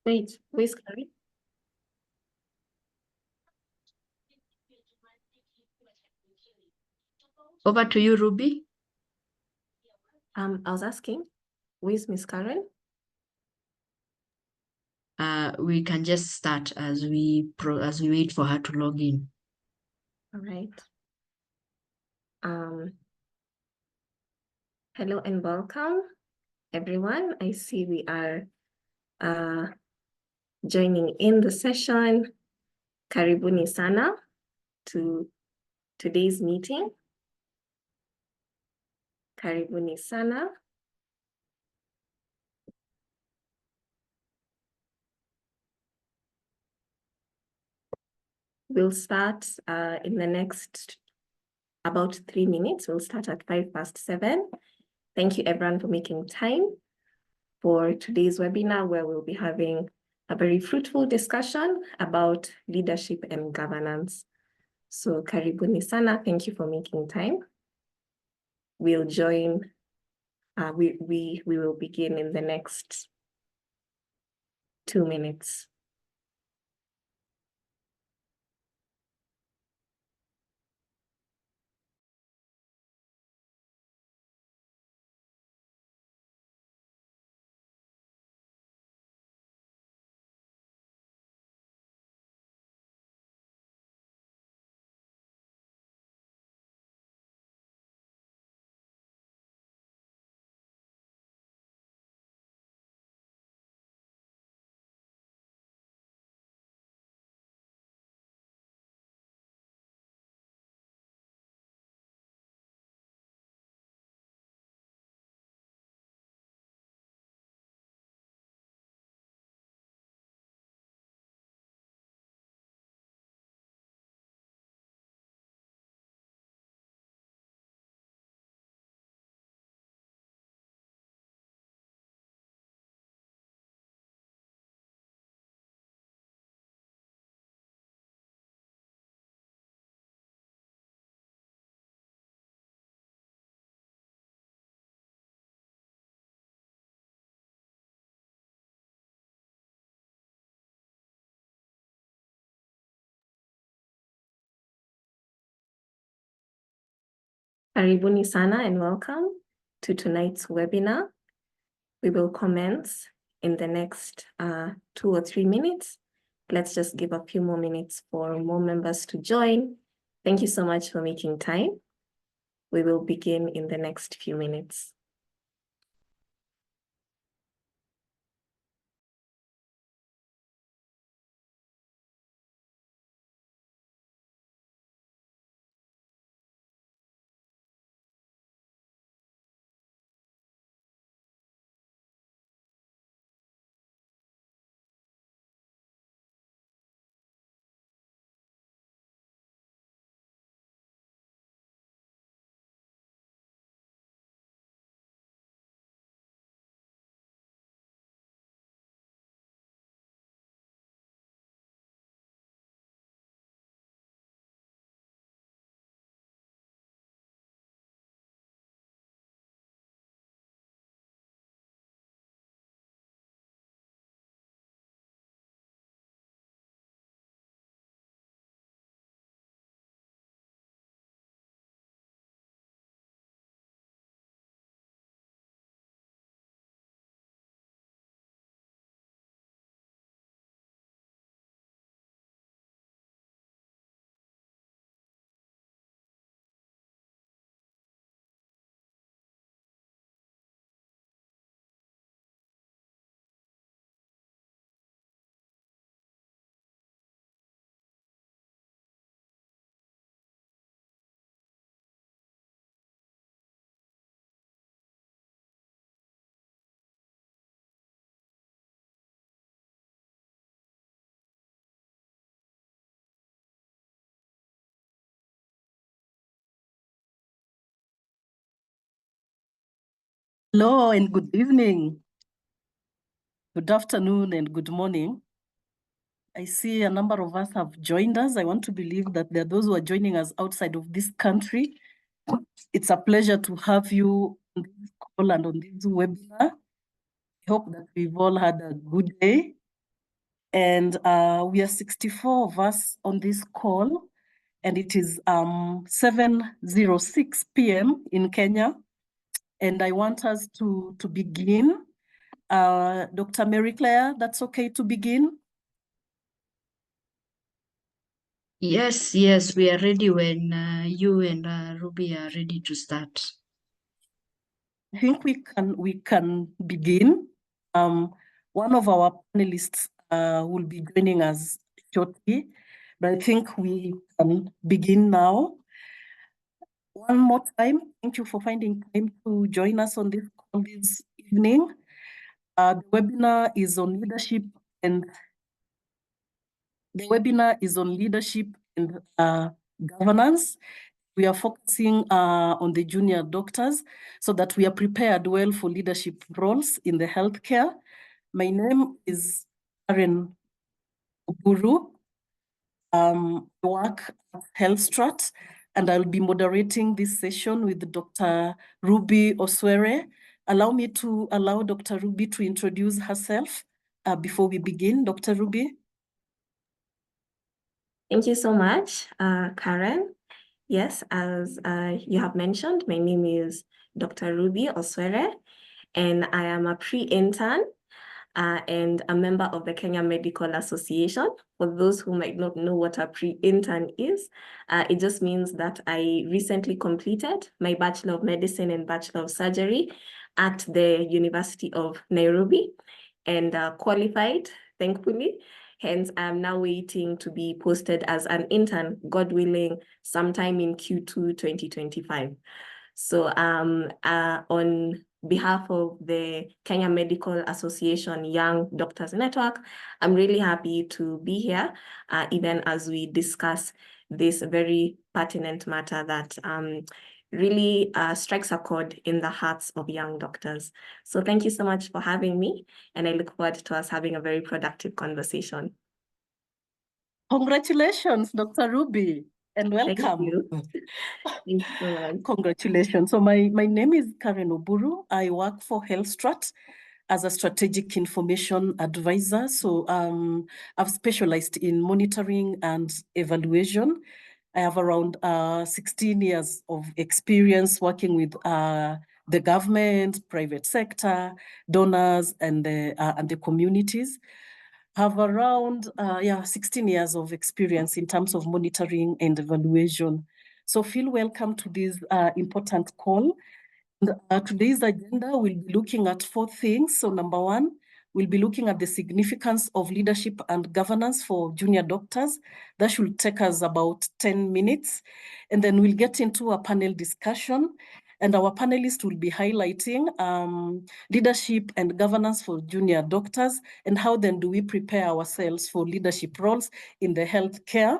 Wait, where's Carrie? Over to you, Ruby. I was asking, where's Miss Karen? We can just start as we wait for her to log in. All right. Hello and welcome, everyone. I see we are joining in the session. Karibuni sana to today's meeting. Karibuni sana. We'll start in the next about 3 minutes. We'll start at 7:05. Thank you everyone for making time for today's webinar, where we'll be having a very fruitful discussion about leadership and governance. So karibuni sana, thank you for making time. We'll join, we will begin in the next 2 minutes. Karibuni sana and welcome to tonight's webinar. We will commence in the next 2 or 3 minutes. Let's just give a few more minutes for more members to join. Thank you so much for making time. We will begin in the next few minutes. Hello and good evening. Good afternoon and good morning. I see a number of us have joined us. I want to believe that there are those who are joining us outside of this country. It's a pleasure to have you on this call and on this webinar. I hope that we've all had a good day And we are 64 of us on this call, and it is 7:06 p.m. in Kenya. And I want us to begin. Dr. Mary Claire, that's okay to begin? Yes, yes, we are ready when you and Ruby are ready to start. I think we can begin. One of our panelists will be joining us shortly, but I think we can begin now. One more time, thank you for finding time to join us on this call this evening. The webinar is on leadership and governance. We are focusing on the junior doctors so that we are prepared well for leadership roles in the healthcare. My name is Karen Oburu. I work at HealthStrat, and I'll be moderating this session with Dr. Ruby Oswere. Allow me to allow Dr. Ruby to introduce herself before we begin. Dr. Ruby. Thank you so much, Karen. Yes, as you have mentioned, my name is Dr. Ruby Oswere, and I am a pre-intern and a member of the Kenya Medical Association. For those who might not know what a pre-intern is, it just means that I recently completed my Bachelor of Medicine and Bachelor of Surgery at the University of Nairobi and qualified, thankfully. Hence, I'm now waiting to be posted as an intern, God willing, sometime in Q2 2025. So on behalf of the Kenya Medical Association Young Doctors Network, I'm really happy to be here, even as we discuss this very pertinent matter that really strikes a chord in the hearts of young doctors. So thank you so much for having me, and I look forward to us having a very productive conversation. Congratulations, Dr. Ruby, and welcome. Thank you. Thank you so much. Congratulations. So my name is Karen Oburu. I work for HealthStrat as a strategic information advisor. So I've specialized in monitoring and evaluation. I have around 16 years of experience working with the government, private sector, donors, and the communities. Have around 16 years of experience in terms of monitoring and evaluation. So feel welcome to this important call. And, today's agenda will be looking at 4 things. So number 1, we'll be looking at the significance of leadership and governance for junior doctors. That should take us about 10 minutes. And then we'll get into a panel discussion. And our panelists will be highlighting leadership and governance for junior doctors, and how then do we prepare ourselves for leadership roles in the healthcare.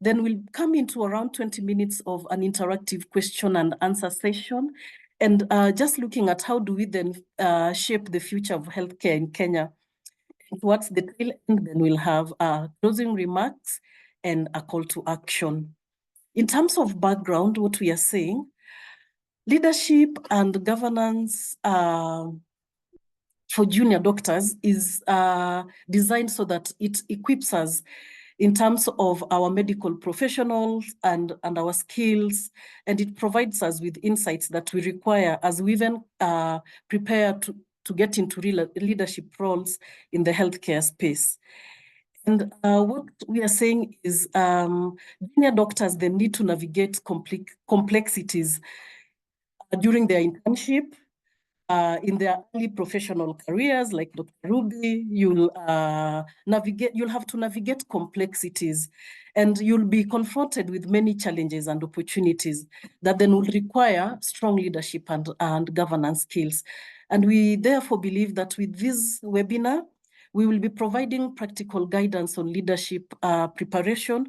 Then we'll come into around 20 minutes of an interactive question and answer session, and just looking at how do we then shape the future of healthcare in Kenya. And towards the tail end, then we'll have closing remarks and a call to action. In terms of background, what we are saying, leadership and governance for junior doctors is designed so that it equips us in terms of our medical professionals and our skills, and it provides us with insights that we require as we even prepare to get into leadership roles in the healthcare space. And what we are saying is junior doctors, they need to navigate complexities during their internship, in their early professional careers, like Dr. Ruby, you'll have to navigate complexities, and you'll be confronted with many challenges and opportunities that then will require strong leadership and governance skills. And we therefore believe that with this webinar, we will be providing practical guidance on leadership preparation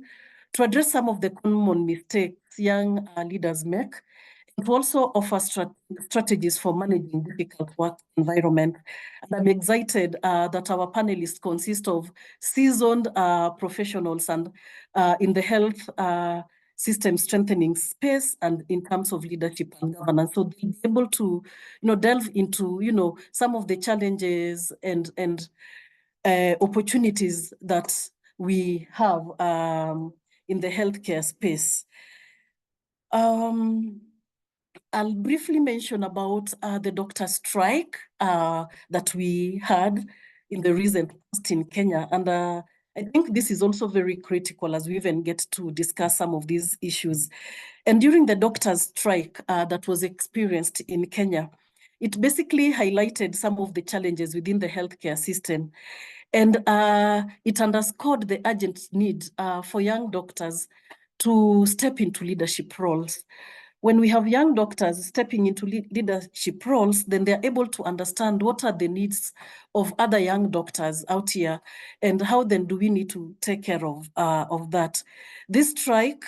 to address some of the common mistakes young leaders make, and to also offer strategies for managing difficult work environment. And I'm excited that our panelists consist of seasoned professionals and in the health system strengthening space and in terms of leadership and governance. So they'll be able to, delve into, some of the challenges and opportunities that we have in the healthcare space. I'll briefly mention about the doctor strike that we had in the recent past in Kenya. And I think this is also very critical as we even get to discuss some of these issues. And during the doctor's strike that was experienced in Kenya, it basically highlighted some of the challenges within the healthcare system. And it underscored the urgent need for young doctors to step into leadership roles. When we have young doctors stepping into leadership roles, then they're able to understand what are the needs of other young doctors out here, and how then do we need to take care of that. This strike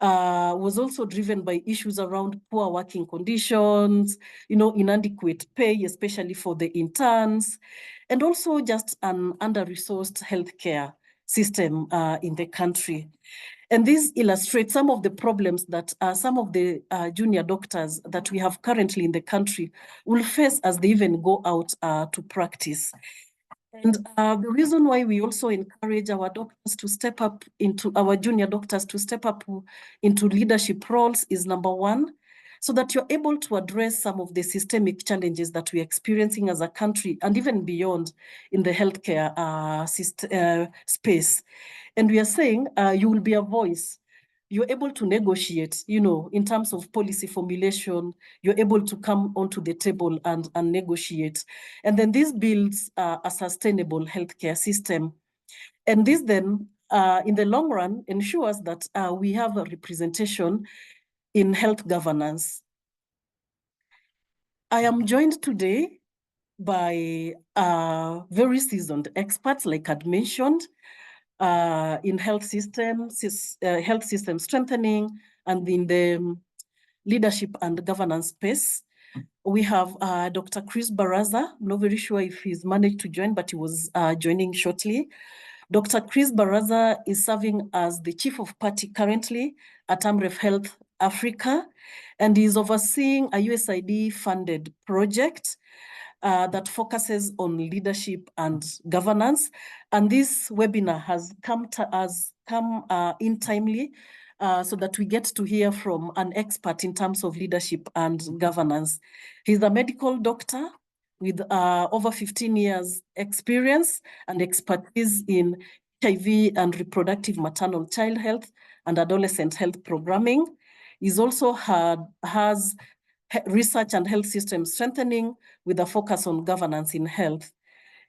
was also driven by issues around poor working conditions, inadequate pay, especially for the interns, and also just an under-resourced healthcare system in the country. And this illustrates some of the problems that some of the junior doctors that we have currently in the country will face as they even go out to practice. And the reason why we also encourage our doctors to step up into, our junior doctors to step up into leadership roles is, number one, so that you're able to address some of the systemic challenges that we're experiencing as a country and even beyond in the healthcare space. And we are saying you will be a voice. You're able to negotiate, in terms of policy formulation, you're able to come onto the table and negotiate. And then this builds a sustainable healthcare system. And this then, in the long run, ensures that we have a representation in health governance. I am joined today by very seasoned experts, like I'd mentioned, in health system strengthening, and in the leadership and governance space. We have Dr. Chris Baraza. I'm not very sure if he's managed to join, but he was joining shortly. Dr. Chris Baraza is serving as the Chief of Party currently at Amref Health Africa, and is overseeing a USAID-funded project that focuses on leadership and governance. And this webinar has come in timely so that we get to hear from an expert in terms of leadership and governance. He's a medical doctor with over 15 years experience and expertise in HIV and reproductive maternal child health and adolescent health programming. He's also has research and health system strengthening with a focus on governance in health.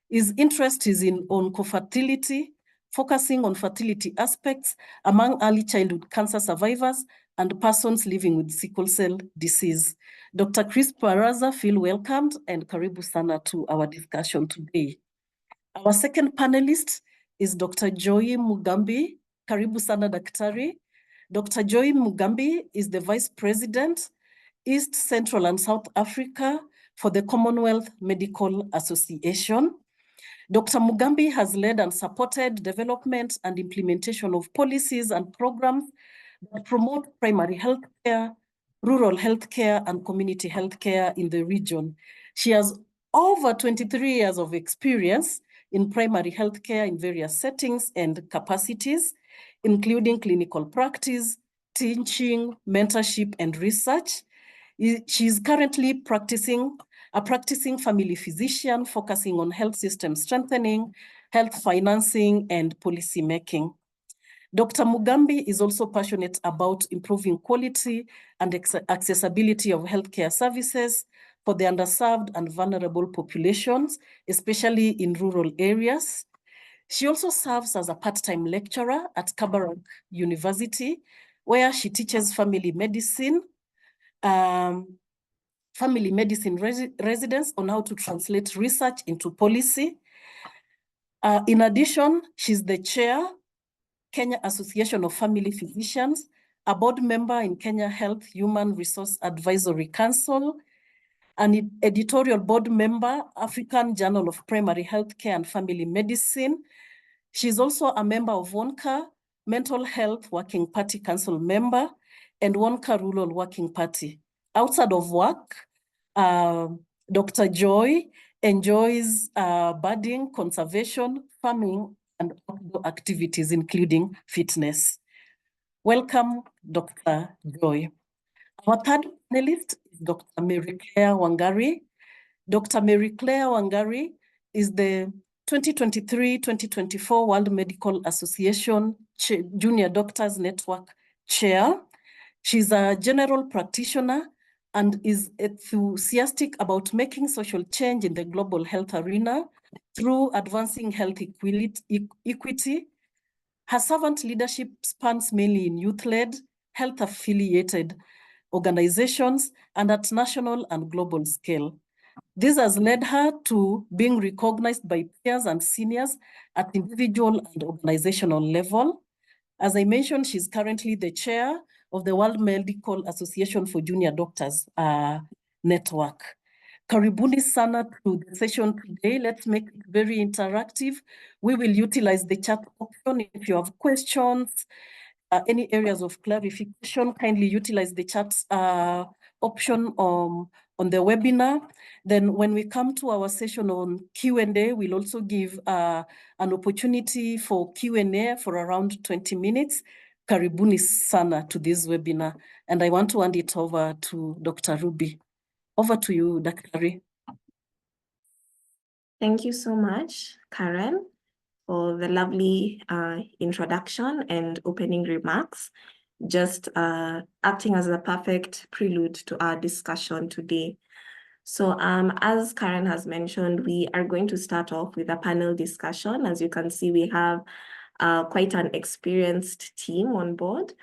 His interest is on co-fertility, focusing on fertility aspects among early childhood cancer survivors and persons living with sickle cell disease. Dr. Chris Baraza, feel welcomed, and karibu sana to our discussion today. Our second panelist is Dr. Joy Mugambi. Karibu sana daktari. Dr. Joy Mugambi is the Vice President, East, Central, and South Africa for the Commonwealth Medical Association. Dr. Mugambi has led and supported development and implementation of policies and programs that promote primary healthcare, rural healthcare, and community healthcare in the region. She has over 23 years of experience in primary healthcare in various settings and capacities, including clinical practice, teaching, mentorship, and research. She is currently a practicing family physician focusing on health system strengthening, health financing, and policy making. Dr. Mugambi is also passionate about improving quality and accessibility of healthcare services for the underserved and vulnerable populations, especially in rural areas. She also serves as a part-time lecturer at Kabarak University, where she teaches family medicine residents on how to translate research into policy. In addition, she's the chair, Kenya Association of Family Physicians, a board member in Kenya Health Human Resource Advisory Council, an editorial board member, African Journal of Primary Healthcare and Family Medicine. She's also a member of WONCA, Mental Health Working Party Council member, and WONCA Rural Working Party. Outside of work, Dr. Joy enjoys birding, conservation, farming, and outdoor activities, including fitness. Welcome, Dr. Joy. Our third panelist is Dr. Mary Claire Wangari. Dr. Mary Claire Wangari is the 2023-2024 World Medical Association Junior Doctors Network Chair. She's a general practitioner and is enthusiastic about making social change in the global health arena through advancing health equity. Her servant leadership spans mainly in youth-led, health-affiliated organizations and at national and global scale. This has led her to being recognized by peers and seniors at individual and organizational level. As I mentioned, she's currently the chair of the World Medical Association for Junior Doctors Network. Karibuni sana to the session today. Let's make it very interactive. We will utilize the chat option. If you have questions, any areas of clarification, kindly utilize the chat option on the webinar. Then when we come to our session on Q&A, we'll also give an opportunity for Q&A for around 20 minutes. Karibuni sana to this webinar. And I want to hand it over to Dr. Ruby. Over to you, Dr. Thank you so much, Karen, for the lovely introduction and opening remarks, just acting as a perfect prelude to our discussion today. So as Karen has mentioned, we are going to start off with a panel discussion. As you can see, we have quite an experienced team on board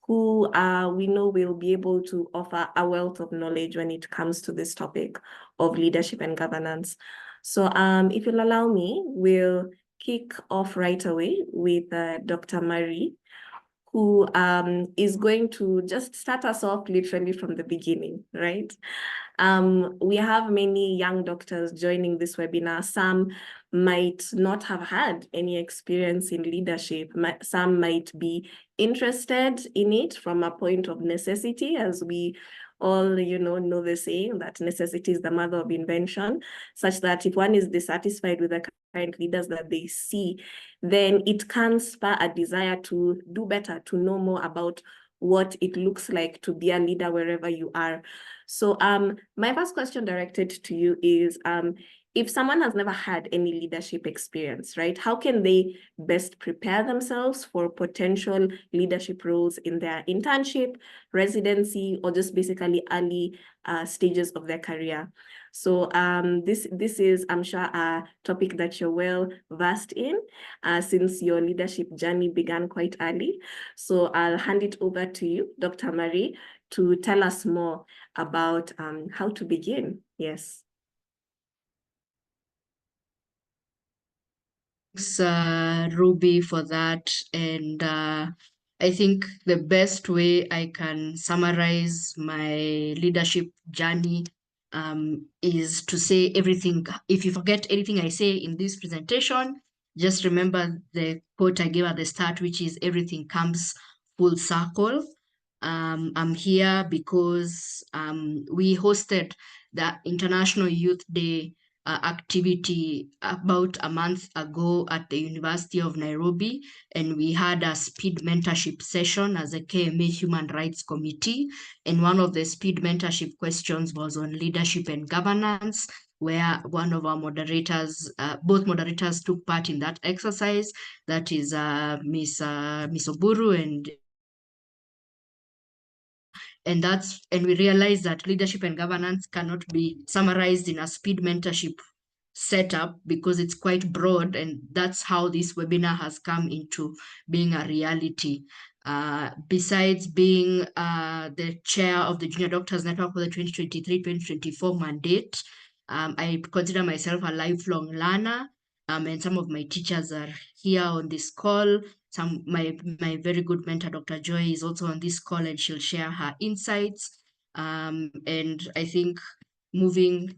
who we know will be able to offer a wealth of knowledge when it comes to this topic of leadership and governance. So if you'll allow me, we'll kick off right away with Dr. Marie, who is going to just start us off literally from the beginning, right? We have many young doctors joining this webinar. Some might not have had any experience in leadership. Some might be interested in it from a point of necessity, as we all, know the saying that necessity is the mother of invention, such that if one is dissatisfied with the current leaders that they see, then it can spur a desire to do better, to know more about what it looks like to be a leader wherever you are. So my first question directed to you is, if someone has never had any leadership experience, right, how can they best prepare themselves for potential leadership roles in their internship, residency, or just basically early stages of their career? So this is, I'm sure, a topic that you're well versed in since your leadership journey began quite early. So I'll hand it over to you, Dr. Marie, to tell us more about how to begin. Yes. Thanks, Ruby, for that. And I think the best way I can summarize my leadership journey is to say everything. If you forget anything I say in this presentation, just remember the quote I gave at the start, which is everything comes full circle. I'm here because we hosted the International Youth Day activity about a month ago at the University of Nairobi, and we had a speed mentorship session as a KMA Human Rights Committee, and one of the speed mentorship questions was on leadership and governance, where one of our moderators, both moderators took part in that exercise. That is Miss Oburu and we realized that leadership and governance cannot be summarized in a speed mentorship setup because it's quite broad, and that's how this webinar has come into being a reality. Besides being the chair of the Junior Doctors Network for the 2023-2024 mandate, I consider myself a lifelong learner, and some of my teachers are here on this call. My very good mentor, Dr. Joy, is also on this call, and she'll share her insights. And I think moving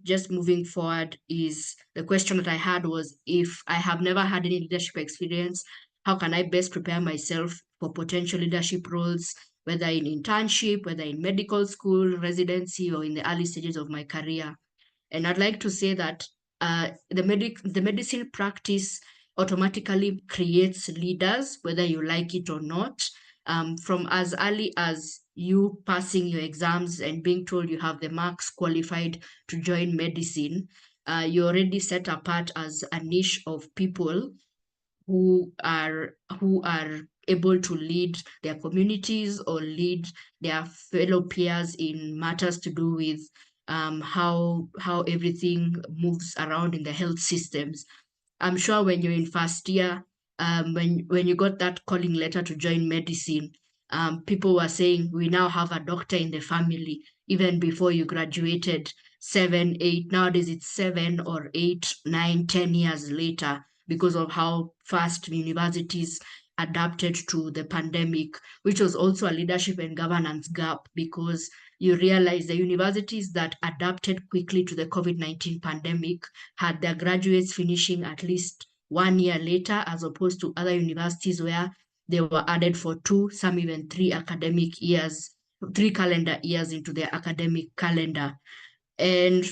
forward is the question that I had was, if I have never had any leadership experience, how can I best prepare myself for potential leadership roles, whether in internship, whether in medical school, residency, or in the early stages of my career? And I'd like to say that the medicine practice automatically creates leaders, whether you like it or not. From as early as you passing your exams and being told you have the marks qualified to join medicine, you're already set apart as a niche of people who are able to lead their communities or lead their fellow peers in matters to do with how everything moves around in the health systems. I'm sure when you're in first year, when you got that calling letter to join medicine, people were saying, we now have a doctor in the family, even before you graduated 7, 8, nowadays it's 7 or 8, 9, 10 years later, because of how fast universities adapted to the pandemic, which was also a leadership and governance gap, because you realize the universities that adapted quickly to the COVID-19 pandemic had their graduates finishing at least 1 year later, as opposed to other universities where they were added for 2, some even 3 academic years, 3 calendar years into their academic calendar. And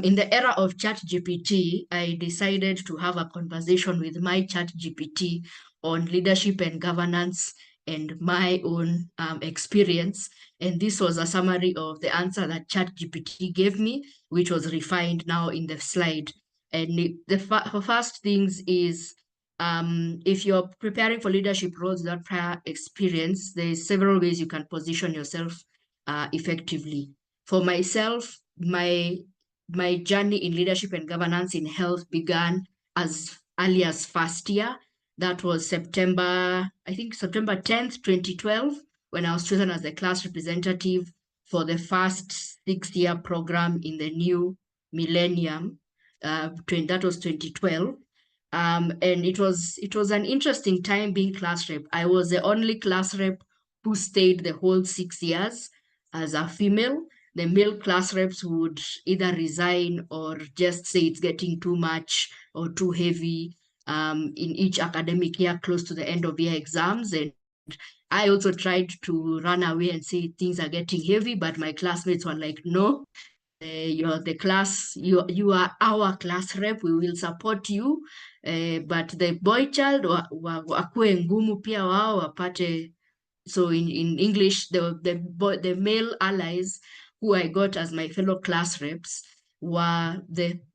in the era of ChatGPT, I decided to have a conversation with my ChatGPT on leadership and governance and my own experience. And this was a summary of the answer that ChatGPT gave me, which was refined now in the slide. And the first things is, if you're preparing for leadership roles without prior experience, there's several ways you can position yourself effectively. For myself, my journey in leadership and governance in health began as early as first year. That was September 10th, 2012, when I was chosen as the class representative for the first 6-year program in the new millennium. That was 2012. And it was an interesting time being class rep. I was the only class rep who stayed the whole 6 years as a female. The male class reps would either resign or just say it's getting too much or too heavy in each academic year close to the end of year exams. And I also tried to run away and say things are getting heavy, but my classmates were like, no, you're the class, you are our class rep, we will support you. But the boy child wakue ngumu pia wao wapate. So in English, the male allies who I got as my fellow class reps were the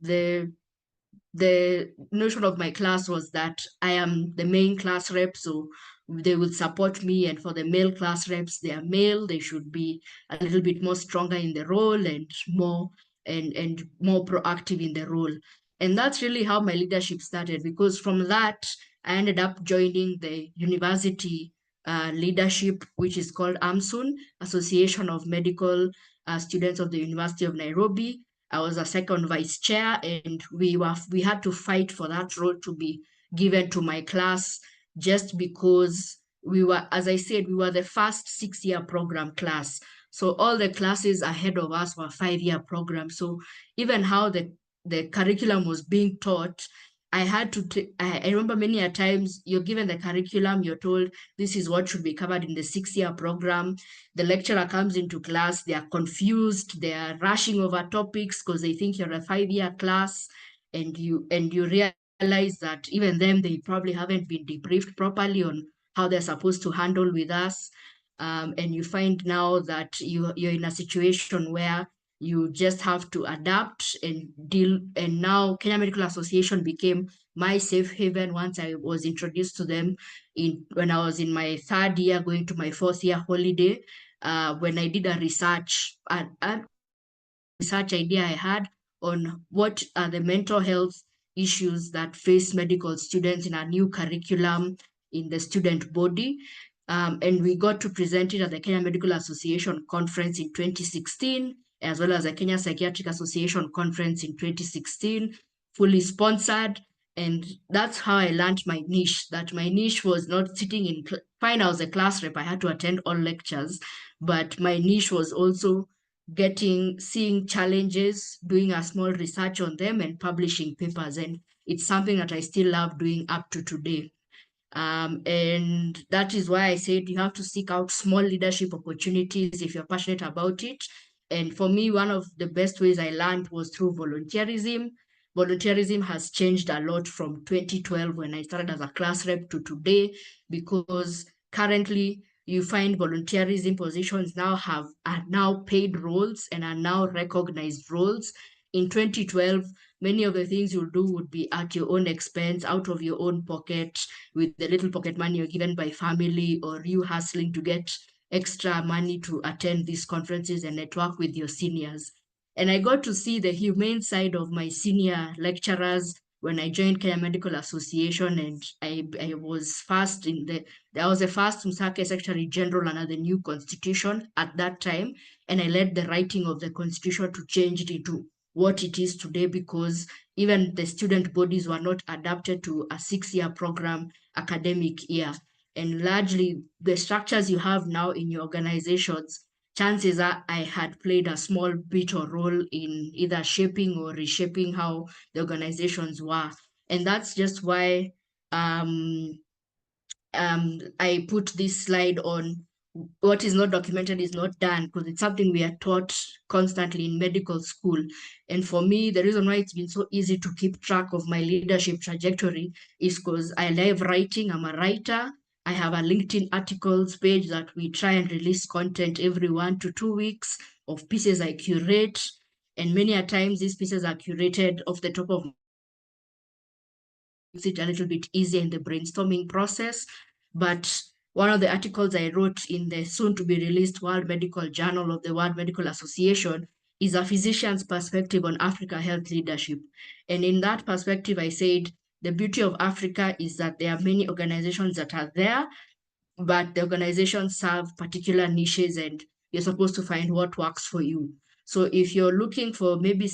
notion of my class was that I am the main class rep, so they will support me. And for the male class reps, they are male, they should be a little bit more stronger in the role and more proactive in the role. And that's really how my leadership started, because from that, I ended up joining the university leadership, which is called AMSUN, Association of Medical Students of the University of Nairobi. I was a second vice chair, and we had to fight for that role to be given to my class, just because we were, as I said, we were the first 6-year program class. So all the classes ahead of us were 5-year programs. So even how the curriculum was being taught, I had to, I remember many a times you're given the curriculum, you're told this is what should be covered in the 6-year program. The lecturer comes into class, they are confused, they are rushing over topics because they think you're a 5-year class, and you realize that even them, they probably haven't been debriefed properly on how they're supposed to handle with us. And you find now that you're in a situation where you just have to adapt and deal. And now Kenya Medical Association became my safe haven once I was introduced to them when I was in my 3rd year, going to my 4th year holiday, when I did a research idea I had on what are the mental health issues that face medical students in a new curriculum in the student body. And we got to present it at the Kenya Medical Association conference in 2016, as well as the Kenya Psychiatric Association conference in 2016, fully sponsored. And that's how I learned my niche, that my niche was not sitting in, fine, I was a class rep, I had to attend all lectures, but my niche was also seeing challenges, doing a small research on them and publishing papers. And it's something that I still love doing up to today. And that is why I said you have to seek out small leadership opportunities if you're passionate about it. And for me, one of the best ways I learned was through volunteerism. Volunteerism has changed a lot from 2012 when I started as a class rep to today, because currently you find volunteerism positions are now paid roles and are now recognized roles. In 2012, many of the things you'll do would be at your own expense, out of your own pocket, with the little pocket money you're given by family, or you hustling to get extra money to attend these conferences and network with your seniors. And I got to see the humane side of my senior lecturers when I joined Kenya Medical Association, and I was first I was the first Msake Secretary General under the new constitution at that time, and I led the writing of the constitution to change it into what it is today, because even the student bodies were not adapted to a 6-year program academic year. And largely the structures you have now in your organizations, chances are I had played a small bit or role in either shaping or reshaping how the organizations were. And that's just why I put this slide on what is not documented is not done, because it's something we are taught constantly in medical school. And for me, the reason why it's been so easy to keep track of my leadership trajectory is because I love writing. I'm a writer. I have a LinkedIn articles page that we try and release content every 1 to 2 weeks of pieces I curate. And many a times these pieces are curated off the top of it a little bit easier in the brainstorming process. But one of the articles I wrote in the soon to be released World Medical Journal of the World Medical Association is a physician's perspective on Africa health leadership. And in that perspective, I said, the beauty of Africa is that there are many organizations that are there, but the organizations serve particular niches and you're supposed to find what works for you. So if you're looking for maybe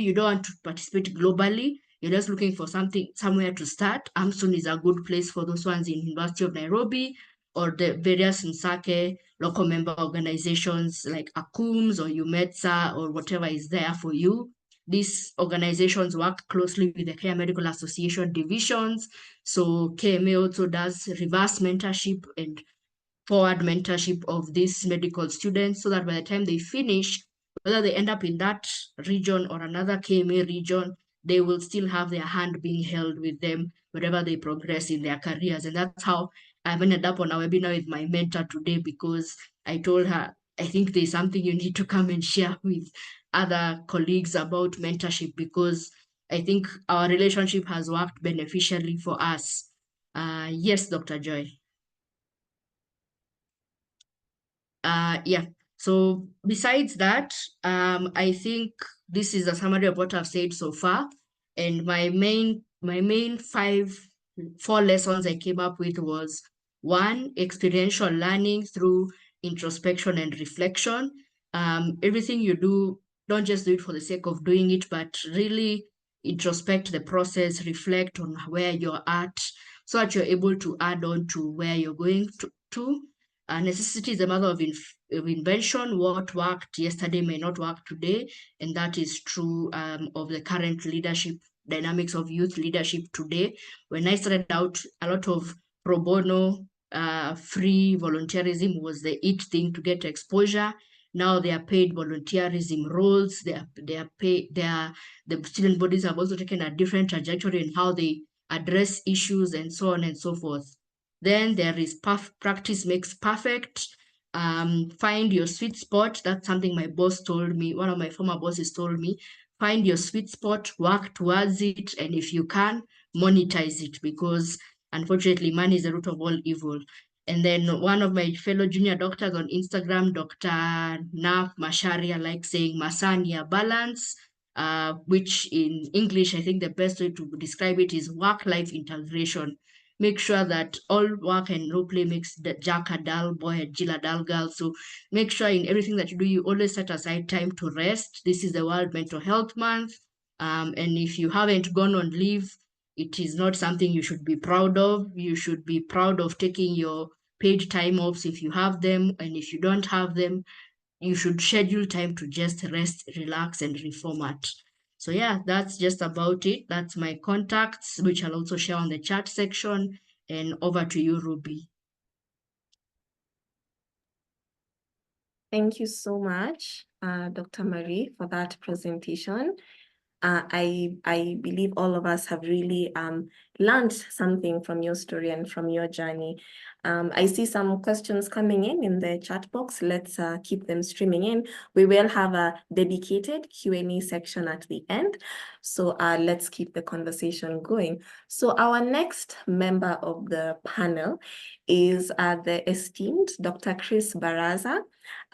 you don't want to participate globally, you're just looking for somewhere to start, AMSUN is a good place for those ones in University of Nairobi or the various Msake local member organizations like ACUMS or UMETSA or whatever is there for you. These organizations work closely with the Kenya Medical Association divisions. So KMA also does reverse mentorship and forward mentorship of these medical students, so that by the time they finish, whether they end up in that region or another KMA region, they will still have their hand being held with them wherever they progress in their careers. And that's how I've ended up on a webinar with my mentor today, because I told her, I think there's something you need to come and share with other colleagues about mentorship, because I think our relationship has worked beneficially for us. Yes, Dr. Joy. Yeah, so besides that, I think this is a summary of what I've said so far. And my main 4 lessons I came up with was 1, experiential learning through introspection and reflection. Everything you do, don't just do it for the sake of doing it, but really introspect the process, reflect on where you're at, so that you're able to add on to where you're going to. Necessity is the mother of invention. What worked yesterday may not work today, and that is true of the current leadership dynamics of youth leadership today. When I started out, a lot of pro bono, free volunteerism was the it thing to get exposure. Now they are paid volunteerism roles. The student bodies have also taken a different trajectory in how they address issues and so on and so forth. Then there is practice makes perfect. Find your sweet spot. That's something my boss told me. One of my former bosses told me, find your sweet spot, work towards it, and if you can, monetize it, because unfortunately, money is the root of all evil. And then one of my fellow junior doctors on Instagram, Dr. Naf Masharia, likes saying Masania balance, which in English, I think the best way to describe it is work-life integration. Make sure that all work and no play makes the Jack a dull boy and Jill a dull girl. So make sure in everything that you do, you always set aside time to rest. This is the World Mental Health Month. And if you haven't gone on leave, it is not something you should be proud of. You should be proud of taking your paid time offs if you have them. And if you don't have them, you should schedule time to just rest, relax, and reformat. So yeah, that's just about it. That's my contacts, which I'll also share on the chat section. And over to you, Ruby. Thank you so much, Dr. Marie, for that presentation. I believe all of us have really learned something from your story and from your journey. I see some questions coming in the chat box. Let's keep them streaming in. We will have a dedicated Q&A section at the end. So let's keep the conversation going. So our next member of the panel is the esteemed Dr. Chris Baraza.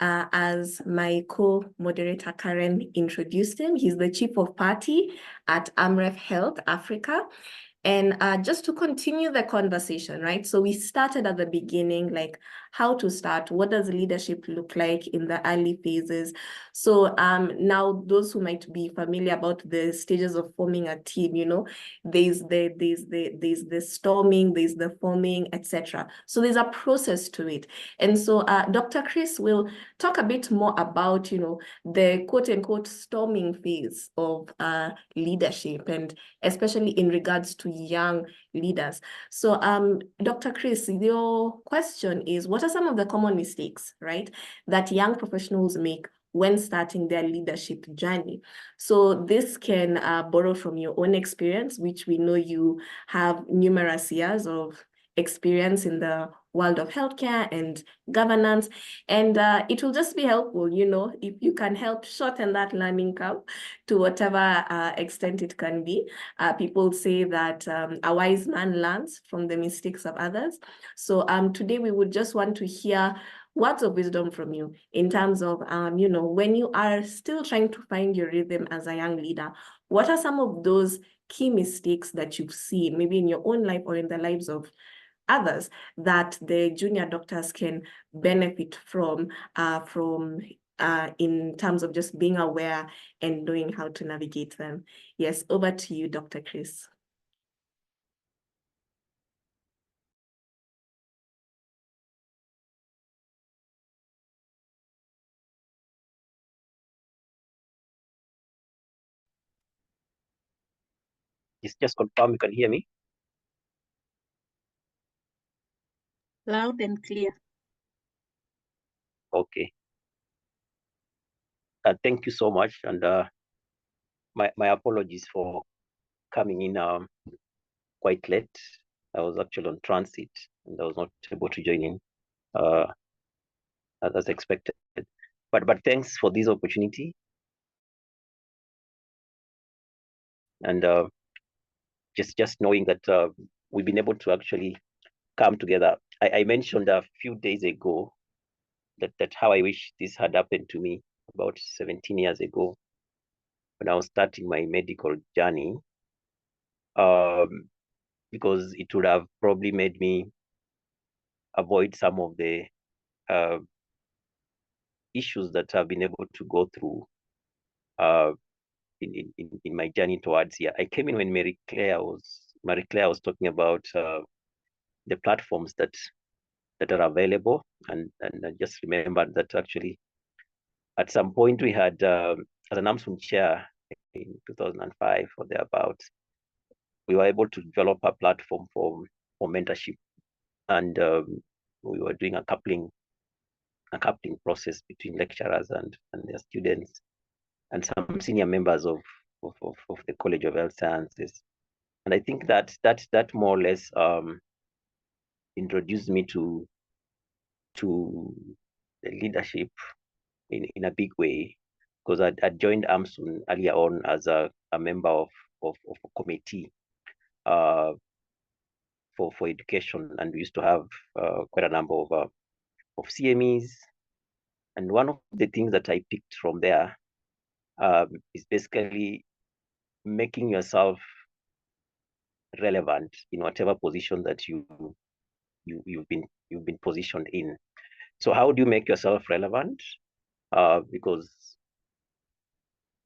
As my co-moderator Karen introduced him, he's the Chief of Party at Amref Health Africa. And just to continue the conversation, right? So we started at the beginning, like how to start, what does leadership look like in the early phases? So now those who might be familiar about the stages of forming a team, you know, there's the storming, there's the forming, etc. So there's a process to it. And so Dr. Chris will talk a bit more about, you know, the quote unquote storming phase of leadership, and especially in regards to young leaders. So Dr. Chris, your question is, what are some of the common mistakes, right, that young professionals make when starting their leadership journey? So this can borrow from your own experience, which we know you have numerous years of experience in the world of healthcare and governance. And it will just be helpful, you know, if you can help shorten that learning curve to whatever extent it can be. People say that a wise man learns from the mistakes of others. So today we would just want to hear words of wisdom from you in terms of, you know, when you are still trying to find your rhythm as a young leader, what are some of those key mistakes that you've seen, maybe in your own life or in the lives of others, that the junior doctors can benefit from in terms of just being aware and knowing how to navigate them? Yes, over to you, Dr. Chris. Just confirm you can hear me. Loud and clear. Okay. Thank you so much, and my apologies for coming in quite late. I was actually on transit and I was not able to join in as expected. But thanks for this opportunity, and just knowing that we've been able to actually come together. I mentioned a few days ago that how I wish this had happened to me about 17 years ago when I was starting my medical journey, because it would have probably made me avoid some of the issues that I've been able to go through in my journey towards here. I came in when Marie Claire was talking about the platforms that are available, and I just remembered that actually at some point we had as an AMSUN chair in 2005 or thereabouts, we were able to develop a platform for mentorship, and we were doing a coupling process between lecturers and their students and some senior members of the College of Health Sciences. And I think that more or less introduced me to the leadership in a big way, because I joined AMSUN earlier on as a member of a committee for education, and we used to have quite a number of CMEs. And one of the things that I picked from there is basically making yourself relevant in whatever position that you've been positioned in. So how do you make yourself relevant? Because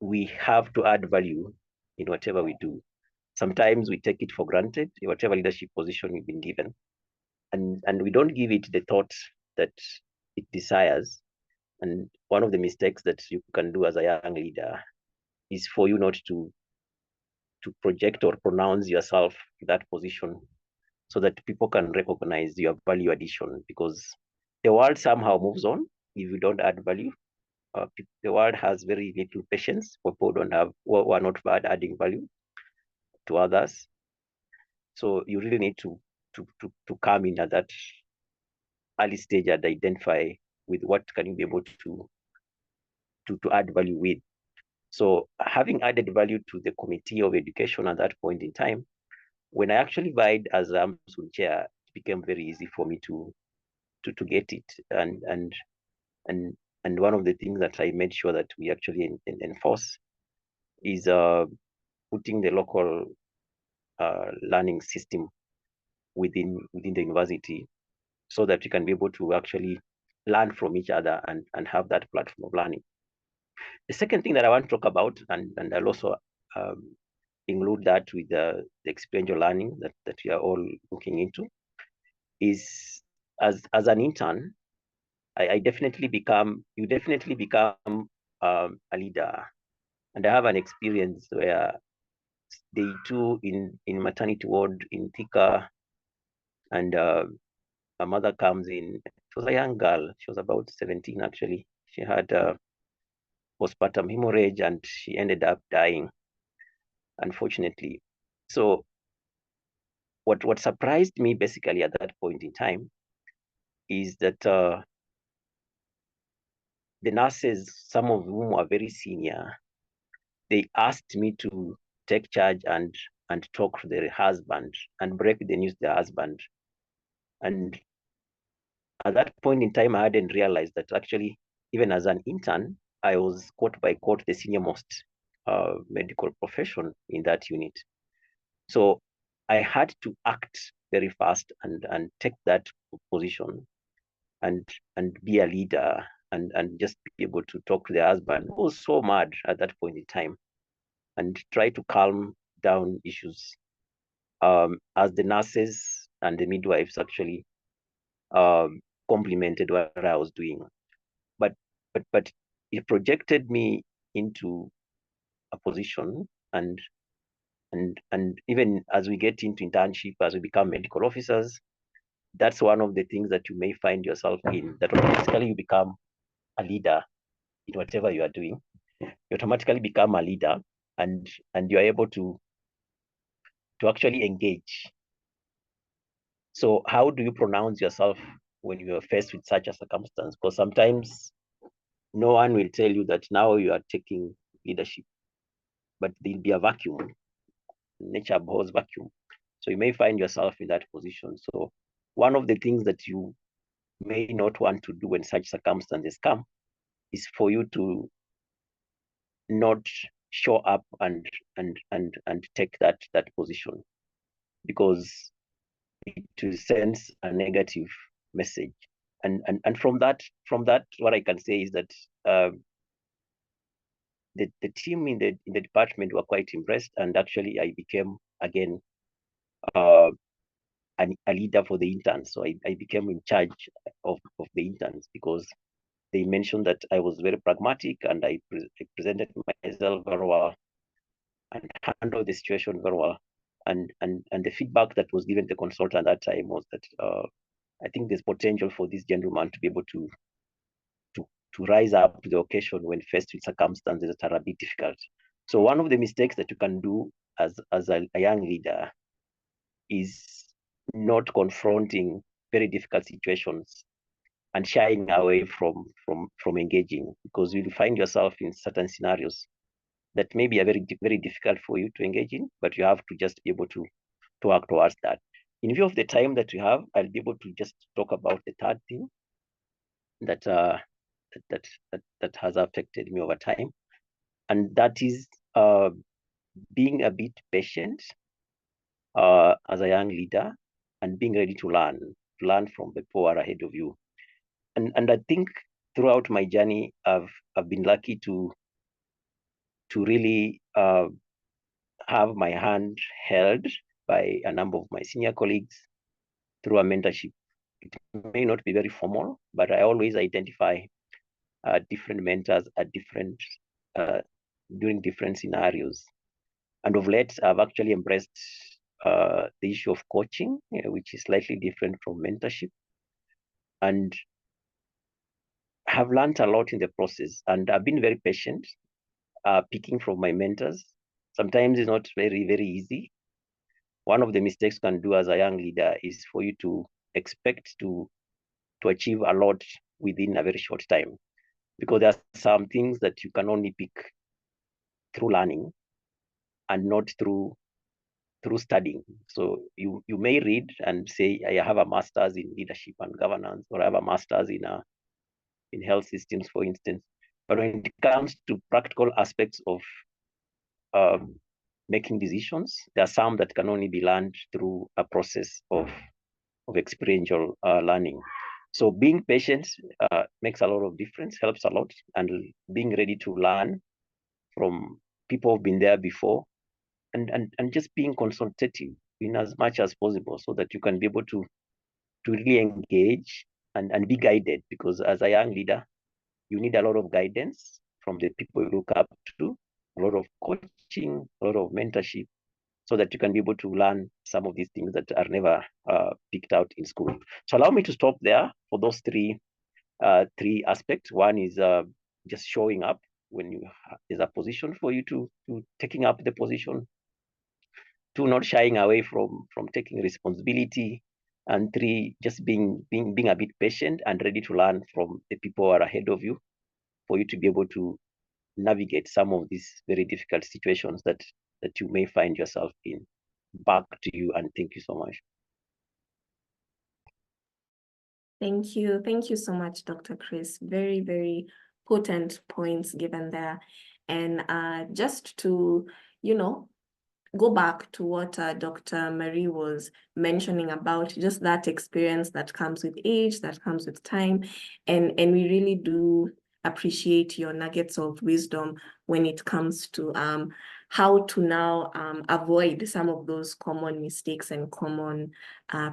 we have to add value in whatever we do. Sometimes we take it for granted, whatever leadership position we've been given, and we don't give it the thought that it desires. And one of the mistakes that you can do as a young leader is for you not to project or pronounce yourself to that position so that people can recognize your value addition, because the world somehow moves on if you don't add value. The world has very little patience for people who are not bad adding value to others. So you really need to come in at that early stage and identify with what can you be able to add value with. So having added value to the Committee of Education at that point in time, when I actually vied as AMSUN chair, it became very easy for me to get it. And one of the things that I made sure that we actually enforce is putting the local learning system within the university, so that we can be able to actually learn from each other and have that platform of learning. The second thing that I want to talk about, and I'll also include that with the experiential learning that we are all looking into, is as an intern, you definitely become a leader. And I have an experience where day 2 in maternity ward in Thika, and a mother comes in. She was a young girl. She was about 17 actually. She had postpartum hemorrhage and she ended up dying, unfortunately. So what surprised me basically at that point in time is that the nurses, some of whom were very senior, they asked me to take charge and talk to their husband and break the news to their husband. And at that point in time, I hadn't realized that actually, even as an intern, I was quote by quote the senior most medical profession in that unit. So I had to act very fast and take that position and be a leader and just be able to talk to the husband, who was so mad at that point in time, and try to calm down issues as the nurses and the midwives actually complimented what I was doing. But it projected me into a position, and even as we get into internship, as we become medical officers, that's one of the things that you may find yourself in, that automatically you become a leader in whatever you are doing. You automatically become a leader, and you're able to actually engage. So how do you pronounce yourself when you are faced with such a circumstance? Because sometimes no one will tell you that now you are taking leadership, but there'll be a vacuum. Nature abhors vacuum. So you may find yourself in that position. So one of the things that you may not want to do when such circumstances come is for you to not show up and take that position, because it will send a negative message. And from that, what I can say is that the team in the department were quite impressed, and actually I became again a leader for the interns. So I became in charge of the interns, because they mentioned that I was very pragmatic and I presented myself very well and handled the situation very well. And the feedback that was given to the consultant at that time was that I think there's potential for this gentleman to be able to rise up to the occasion when faced with circumstances that are a bit difficult. So one of the mistakes that you can do as a young leader is not confronting very difficult situations and shying away from engaging, because you'll find yourself in certain scenarios that maybe are very difficult for you to engage in, but you have to just be able to work towards that. In view of the time that we have, I'll be able to just talk about the third thing that has affected me over time, and that is being a bit patient as a young leader, and being ready to learn from the people who are ahead of you. And I think throughout my journey, I've been lucky to really have my hand held by a number of my senior colleagues through a mentorship. It may not be very formal, but I always identify different mentors at different during different scenarios. And of late, I've actually embraced the issue of coaching, which is slightly different from mentorship. And have learned a lot in the process, and I've been very patient, picking from my mentors. Sometimes it's not very, very easy. One of the mistakes you can do as a young leader is for you to expect to achieve a lot within a very short time, because there are some things that you can only pick through learning and not through studying. So you may read and say, I have a master's in leadership and governance, or I have a master's in health systems, for instance. But when it comes to practical aspects of making decisions, there are some that can only be learned through a process of experiential learning. So being patient makes a lot of difference, helps a lot, and being ready to learn from people who've been there before, and just being consultative in as much as possible, so that you can be able to really engage and be guided. Because as a young leader, you need a lot of guidance from the people you look up to, a lot of coaching, a lot of mentorship, so that you can be able to learn some of these things that are never picked out in school. So allow me to stop there for those three aspects. One is just showing up when there's a position for you to taking up the position. Two, not shying away from taking responsibility. And three, just being a bit patient and ready to learn from the people who are ahead of you, for you to be able to navigate some of these very difficult situations that you may find yourself in. Back to you, and thank you so much. Thank you. Thank you so much, Dr. Chris. Very, very potent points given there. And just to, go back to what Dr. Marie was mentioning about, just that experience that comes with age, that comes with time. And we really do appreciate your nuggets of wisdom when it comes to how to now avoid some of those common mistakes and common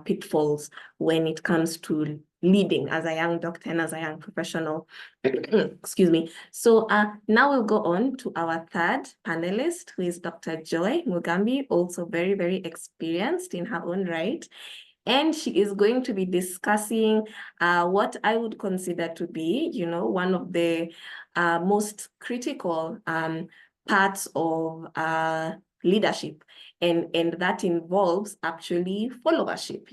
pitfalls when it comes to leading as a young doctor and as a young professional. Excuse me. So now we'll go on to our third panelist, who is Dr. Joy Mugambi, also very, very experienced in her own right. And she is going to be discussing what I would consider to be, one of the most critical parts of leadership. And that involves actually followership.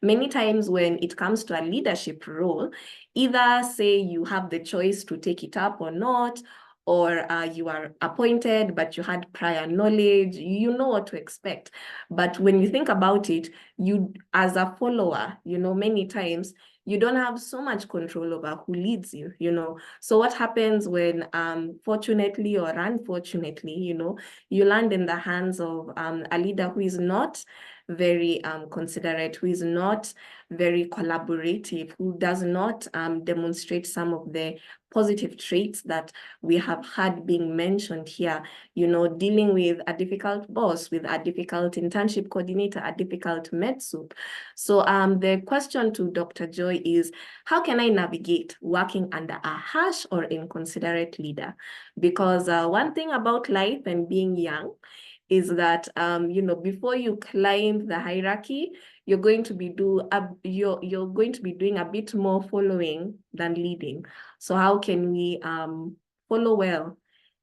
Many times when it comes to a leadership role, either say you have the choice to take it up or not, or you are appointed, but you had prior knowledge, you know what to expect. But when you think about it, you, as a follower, many times you don't have so much control over who leads you, So what happens when, fortunately or unfortunately, you land in the hands of a leader who is not very considerate, who is not very collaborative, who does not demonstrate some of the positive traits that we have had being mentioned here, dealing with a difficult boss, with a difficult internship coordinator, a difficult med soup. So the question to Dr. Joy is, how can I navigate working under a harsh or inconsiderate leader? Because one thing about life and being young is that, before you climb the hierarchy, you're going to be doing a bit more following than leading. So how can we follow well,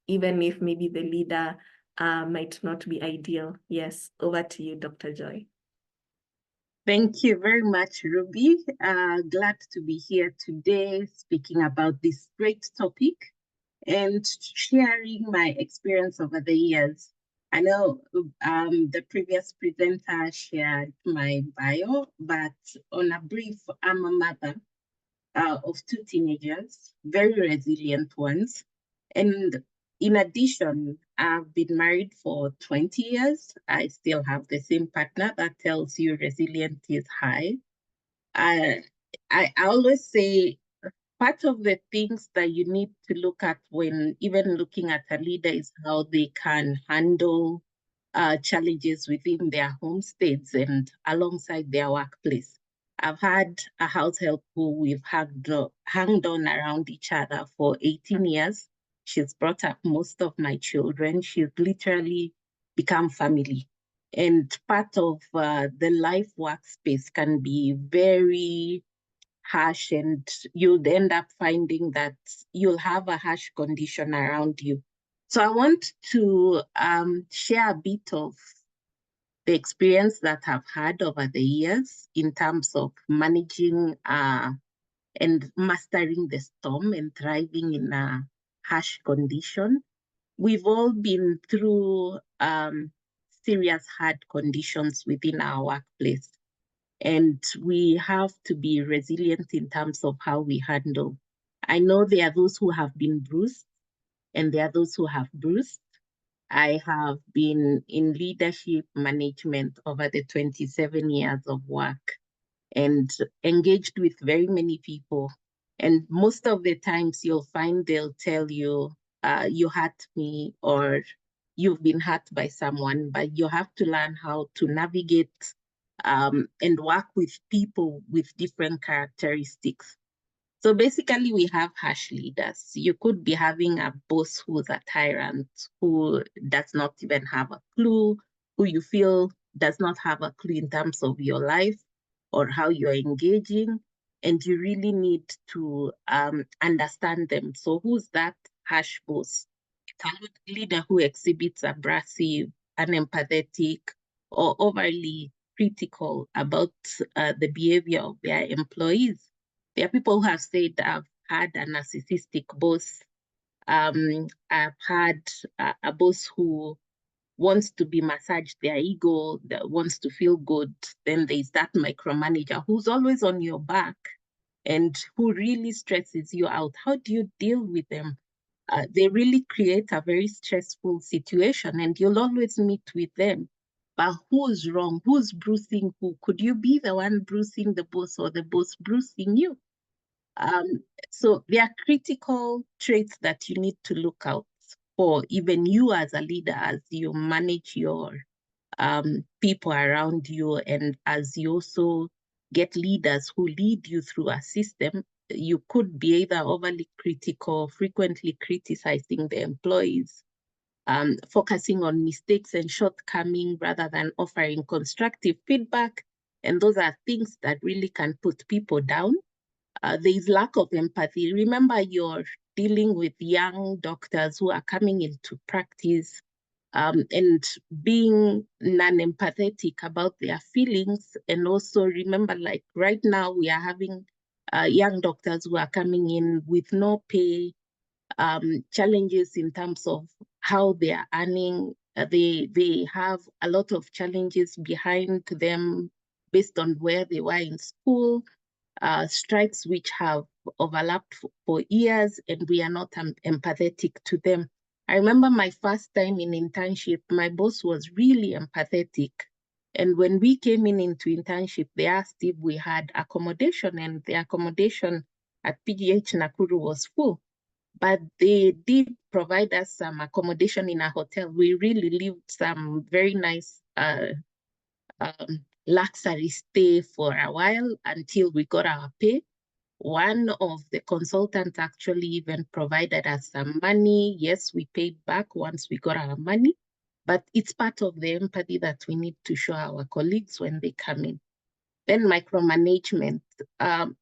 even if maybe the leader might not be ideal? Yes, over to you, Dr. Joy. Thank you very much, Ruby. Glad to be here today speaking about this great topic and sharing my experience over the years. I know the previous presenter shared my bio, but on a brief, I'm a mother of two teenagers, very resilient ones. And in addition, I've been married for 20 years. I still have the same partner. That tells you resilience is high. I always say part of the things that you need to look at when even looking at a leader is how they can handle challenges within their home states and alongside their workplace. I've had a house help who we've hanged on around each other for 18 years. She's brought up most of my children. She's literally become family. And part of the life workspace can be very harsh, and you'll end up finding that you'll have a harsh condition around you. So I want to share a bit of the experience that I've had over the years in terms of managing and mastering the storm and thriving in a harsh condition. We've all been through serious hard conditions within our workplace, and we have to be resilient in terms of how we handle. I know there are those who have been bruised, and there are those who have bruised. I have been in leadership management over the 27 years of work and engaged with very many people. And most of the times you'll find they'll tell you, you hurt me, or you've been hurt by someone, but you have to learn how to navigate and work with people with different characteristics. So basically, we have harsh leaders. You could be having a boss who's a tyrant, who does not even have a clue, who you feel does not have a clue in terms of your life or how you're engaging, and you really need to understand them. So who's that harsh boss? It's a leader who exhibits abrasive, unempathetic, or overly critical about the behavior of their employees. There are people who have said, I've had a narcissistic boss. I've had a boss who wants to be massaged their ego, that wants to feel good. Then there's that micromanager who's always on your back and who really stresses you out. How do you deal with them? They really create a very stressful situation, and you'll always meet with them. But who's wrong? Who's bruising who? Could you be the one bruising the boss, or the boss bruising you? So there are critical traits that you need to look out for, even you as a leader, as you manage your people around you, and as you also get leaders who lead you through a system. You could be either overly critical, frequently criticizing the employees, focusing on mistakes and shortcomings rather than offering constructive feedback. And those are things that really can put people down. There is lack of empathy. Remember, you're dealing with young doctors who are coming into practice and being non-empathetic about their feelings. And also remember, like right now, we are having young doctors who are coming in with no pay, challenges in terms of how they are earning. They have a lot of challenges behind them based on where they were in school. Strikes which have overlapped for years, and we are not empathetic to them. I remember my first time in internship, my boss was really empathetic. And when we came into internship, they asked if we had accommodation, and the accommodation at PGH Nakuru was full. But they did provide us some accommodation in a hotel. We really lived some very nice luxury stay for a while until we got our pay. One of the consultants actually even provided us some money. Yes, we paid back once we got our money, but it's part of the empathy that we need to show our colleagues when they come in. Then micromanagement.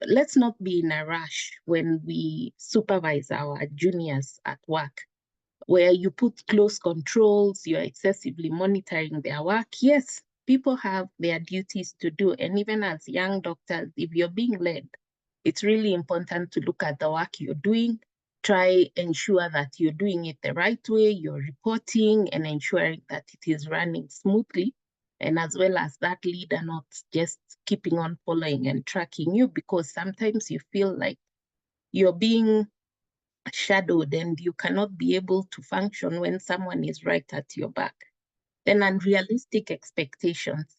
Let's not be in a rush when we supervise our juniors at work, where you put close controls, you're excessively monitoring their work. Yes, people have their duties to do. And even as young doctors, if you're being led, it's really important to look at the work you're doing, try ensure that you're doing it the right way, you're reporting and ensuring that it is running smoothly. And as well as that leader not just keeping on following and tracking you, because sometimes you feel like you're being shadowed and you cannot be able to function when someone is right at your back. Then unrealistic expectations.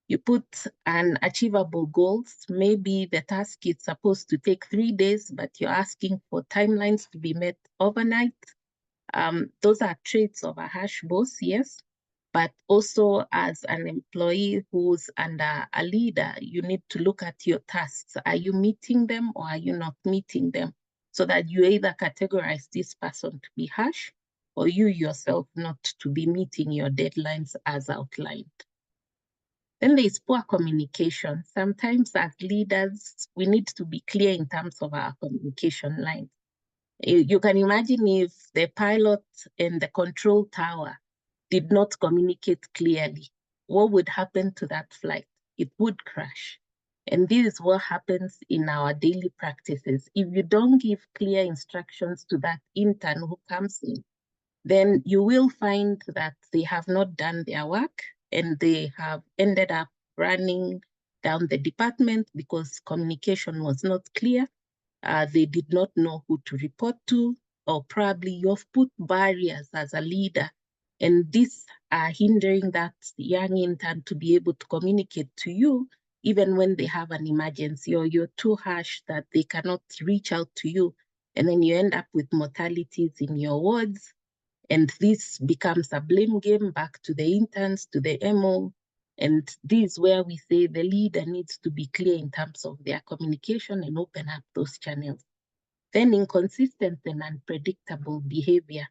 You put unachievable goals. Maybe the task is supposed to take 3 days, but you're asking for timelines to be met overnight. Those are traits of a harsh boss, yes. But also as an employee who's under a leader, you need to look at your tasks. Are you meeting them or are you not meeting them? So that you either categorize this person to be harsh or you yourself not to be meeting your deadlines as outlined. Then there is poor communication. Sometimes as leaders, we need to be clear in terms of our communication lines. You can imagine if the pilot and the control tower did not communicate clearly, what would happen to that flight? It would crash. And this is what happens in our daily practices. If you don't give clear instructions to that intern who comes in, then you will find that they have not done their work and they have ended up running down the department because communication was not clear. They did not know who to report to, or probably you've put barriers as a leader, and these are hindering that young intern to be able to communicate to you even when they have an emergency, or you're too harsh that they cannot reach out to you. And then you end up with mortalities in your wards. And this becomes a blame game back to the interns, to the MO. And this is where we say the leader needs to be clear in terms of their communication and open up those channels. Then inconsistent and unpredictable behavior.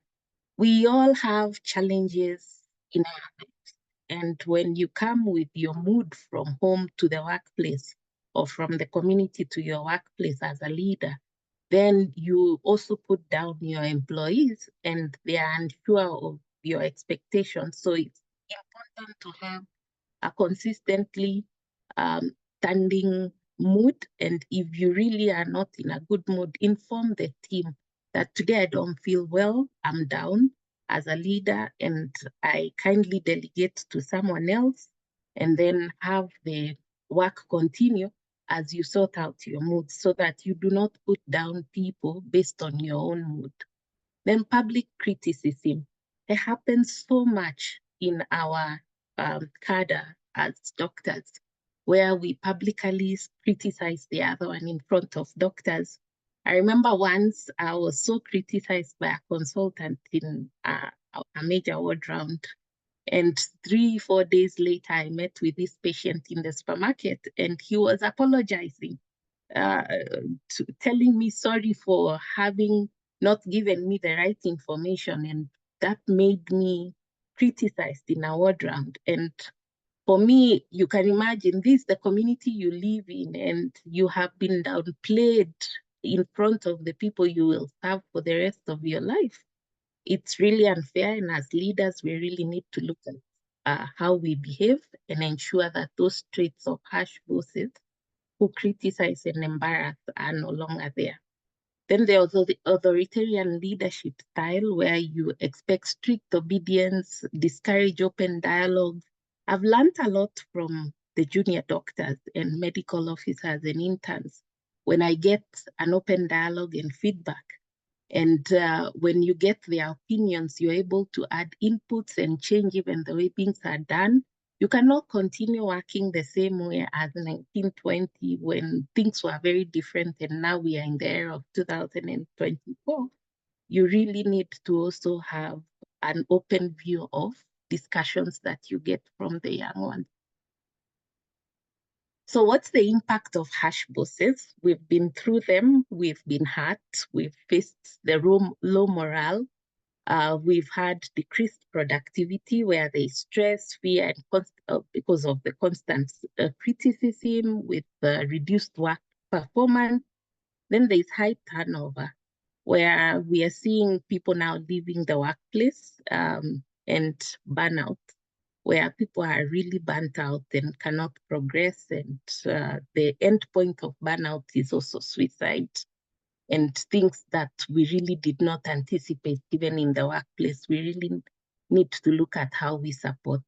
We all have challenges in our lives. And when you come with your mood from home to the workplace, or from the community to your workplace as a leader, then you also put down your employees and they are unsure of your expectations. So it's important to have a consistently standing mood. And if you really are not in a good mood, inform the team that today I don't feel well, I'm down as a leader, and I kindly delegate to someone else, and then have the work continue as you sort out your mood, so that you do not put down people based on your own mood. Then public criticism. It happens so much in our cadre as doctors, where we publicly criticize the other one in front of doctors. I remember once I was so criticized by a consultant in a major ward round. And 3-4 days later, I met with this patient in the supermarket, and he was apologizing, telling me sorry for having not given me the right information. And that made me criticized in a ward round. And for me, you can imagine this, the community you live in, and you have been downplayed in front of the people you will serve for the rest of your life. It's really unfair, and as leaders, we really need to look at how we behave and ensure that those traits of harsh bosses who criticize and embarrass are no longer there. Then there's also the authoritarian leadership style, where you expect strict obedience, discourage open dialogue. I've learned a lot from the junior doctors and medical officers and interns when I get an open dialogue and feedback. And when you get their opinions, you're able to add inputs and change even the way things are done. You cannot continue working the same way as 1920, when things were very different, and now we are in the era of 2024. You really need to also have an open view of discussions that you get from the young ones. So what's the impact of harsh bosses? We've been through them, we've been hurt, we've faced the low morale, we've had decreased productivity where there's stress, fear, and because of the constant criticism, with reduced work performance. Then there's high turnover, where we are seeing people now leaving the workplace and burnout, where people are really burnt out and cannot progress. And the end point of burnout is also suicide, and things that we really did not anticipate even in the workplace. We really need to look at how we support.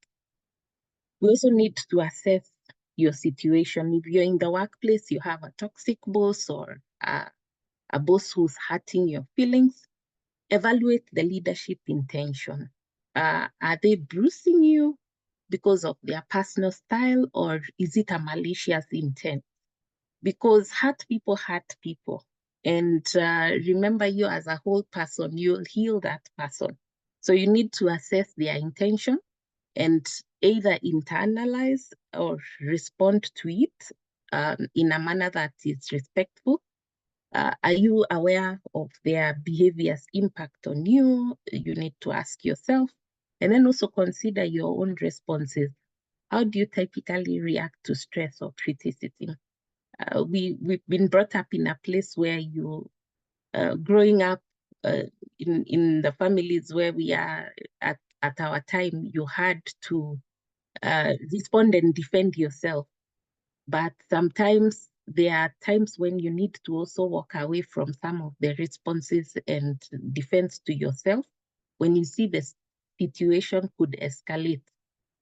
We also need to assess your situation. If you're in the workplace, you have a toxic boss or a boss who's hurting your feelings, evaluate the leadership intention. Are they bruising you because of their personal style, or is it a malicious intent? Because hurt people. And remember, you as a whole person, you'll heal that person. So you need to assess their intention and either internalize or respond to it in a manner that is respectful. Are you aware of their behavior's impact on you? You need to ask yourself, and then also consider your own responses. How do you typically react to stress or criticism? We've been brought up in a place where you, growing up in the families where we are at our time, you had to respond and defend yourself. But sometimes there are times when you need to also walk away from some of the responses and defense to yourself. When you see the situation could escalate,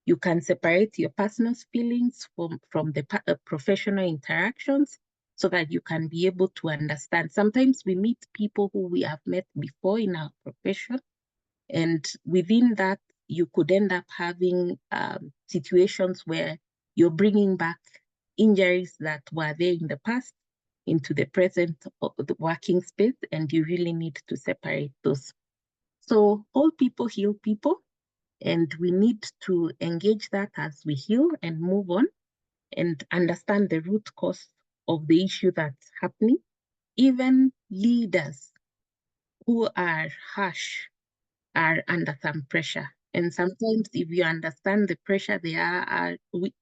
you can separate your personal feelings from the professional interactions so that you can be able to understand. Sometimes we meet people who we have met before in our profession, and within that, you could end up having situations where you're bringing back injuries that were there in the past into the present the working space, and you really need to separate those. So all people heal people, and we need to engage that as we heal and move on and understand the root cause of the issue that's happening. Even leaders who are harsh are under some pressure. And sometimes if you understand the pressure they are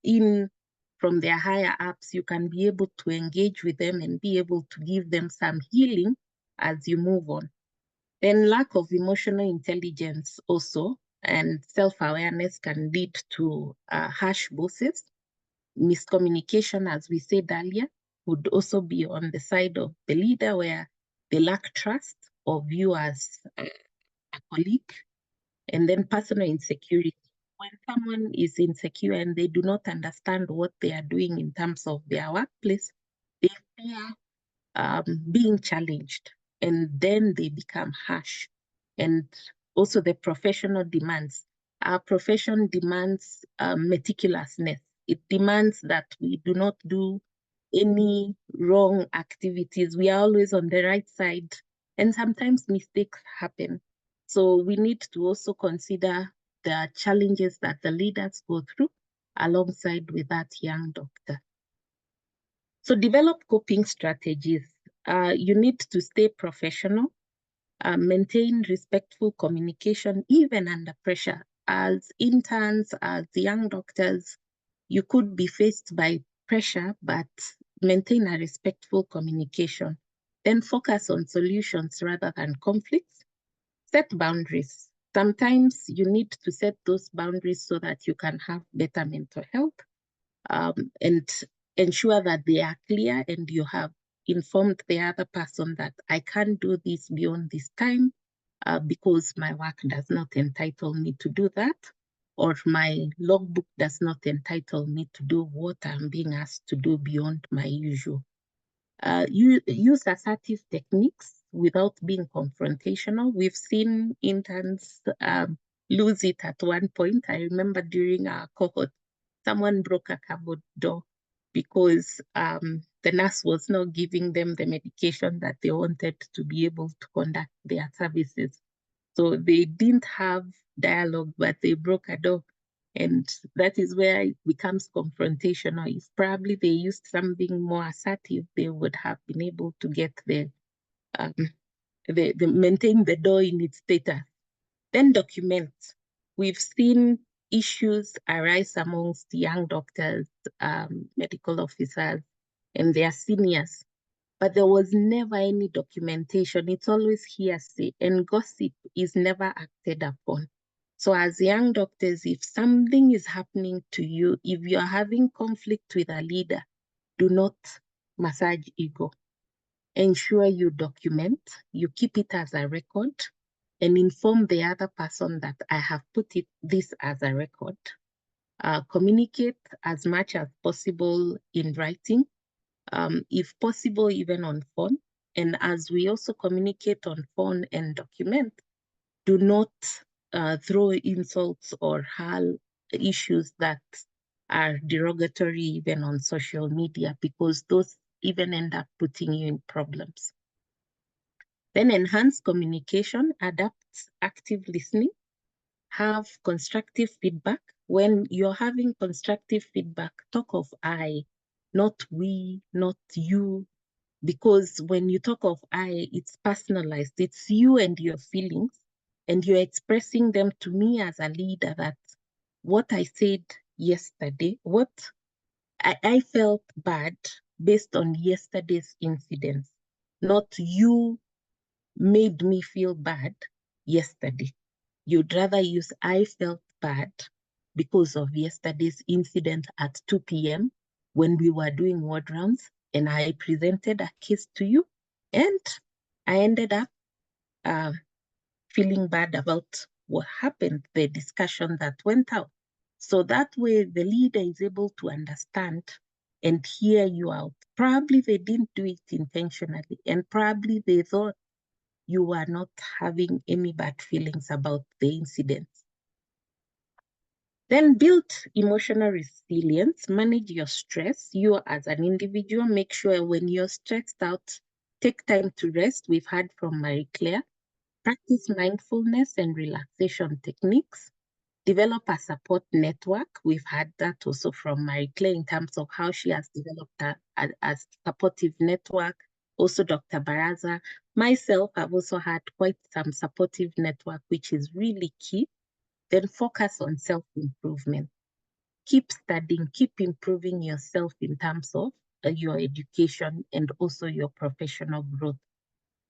in from their higher ups, you can be able to engage with them and be able to give them some healing as you move on. Then lack of emotional intelligence also and self-awareness can lead to harsh bosses. Miscommunication, as we said earlier, would also be on the side of the leader where they lack trust of you as a colleague. And then personal insecurity. When someone is insecure and they do not understand what they are doing in terms of their workplace, they fear being challenged, and then they become harsh. And also the professional demands. Our profession demands meticulousness. It demands that we do not do any wrong activities. We are always on the right side, and sometimes mistakes happen. So we need to also consider the challenges that the leaders go through alongside with that young doctor. So develop coping strategies. You need to stay professional, maintain respectful communication, even under pressure. As interns, as young doctors, you could be faced by pressure, but maintain a respectful communication. Then focus on solutions rather than conflicts. Set boundaries. Sometimes you need to set those boundaries so that you can have better mental health, and ensure that they are clear and you have informed the other person that I can't do this beyond this time because my work does not entitle me to do that, or my logbook does not entitle me to do what I'm being asked to do beyond my usual. Use assertive techniques without being confrontational. We've seen interns lose it at one point. I remember during our cohort, someone broke a cupboard door because the nurse was not giving them the medication that they wanted to be able to conduct their services. So they didn't have dialogue, but they broke a door. And that is where it becomes confrontational. If probably they used something more assertive, they would have been able to get maintain the door in its status. Then document. We've seen issues arise amongst young doctors, medical officers, and their seniors, but there was never any documentation. It's always hearsay, and gossip is never acted upon. So as young doctors, if something is happening to you, if you're having conflict with a leader, do not massage ego. Ensure you document, you keep it as a record, and inform the other person that I have put this as a record. Communicate as much as possible in writing, if possible, even on phone. And as we also communicate on phone and document, do not throw insults or hurl issues that are derogatory even on social media, because those even end up putting you in problems. Then enhance communication, adapt active listening, have constructive feedback. When you're having constructive feedback, talk of I, not we, not you, because when you talk of I, it's personalized. It's you and your feelings, and you're expressing them to me as a leader that what I said yesterday. I felt bad based on yesterday's incidents, not you made me feel bad yesterday. You'd rather use I felt bad because of yesterday's incident at 2 p.m. when we were doing ward rounds and I presented a case to you and I ended up feeling bad about what happened, the discussion that went out. So that way the leader is able to understand and hear you out. Probably they didn't do it intentionally and probably they thought you were not having any bad feelings about the incident. Then build emotional resilience, manage your stress. You as an individual, make sure when you're stressed out, take time to rest. We've heard from Marie Claire. Practice mindfulness and relaxation techniques. Develop a support network. We've had that also from Marie Claire in terms of how she has developed a supportive network. Also Dr. Baraza. Myself, I've also had quite some supportive network, which is really key. Then focus on self-improvement. Keep studying, keep improving yourself in terms of your education and also your professional growth.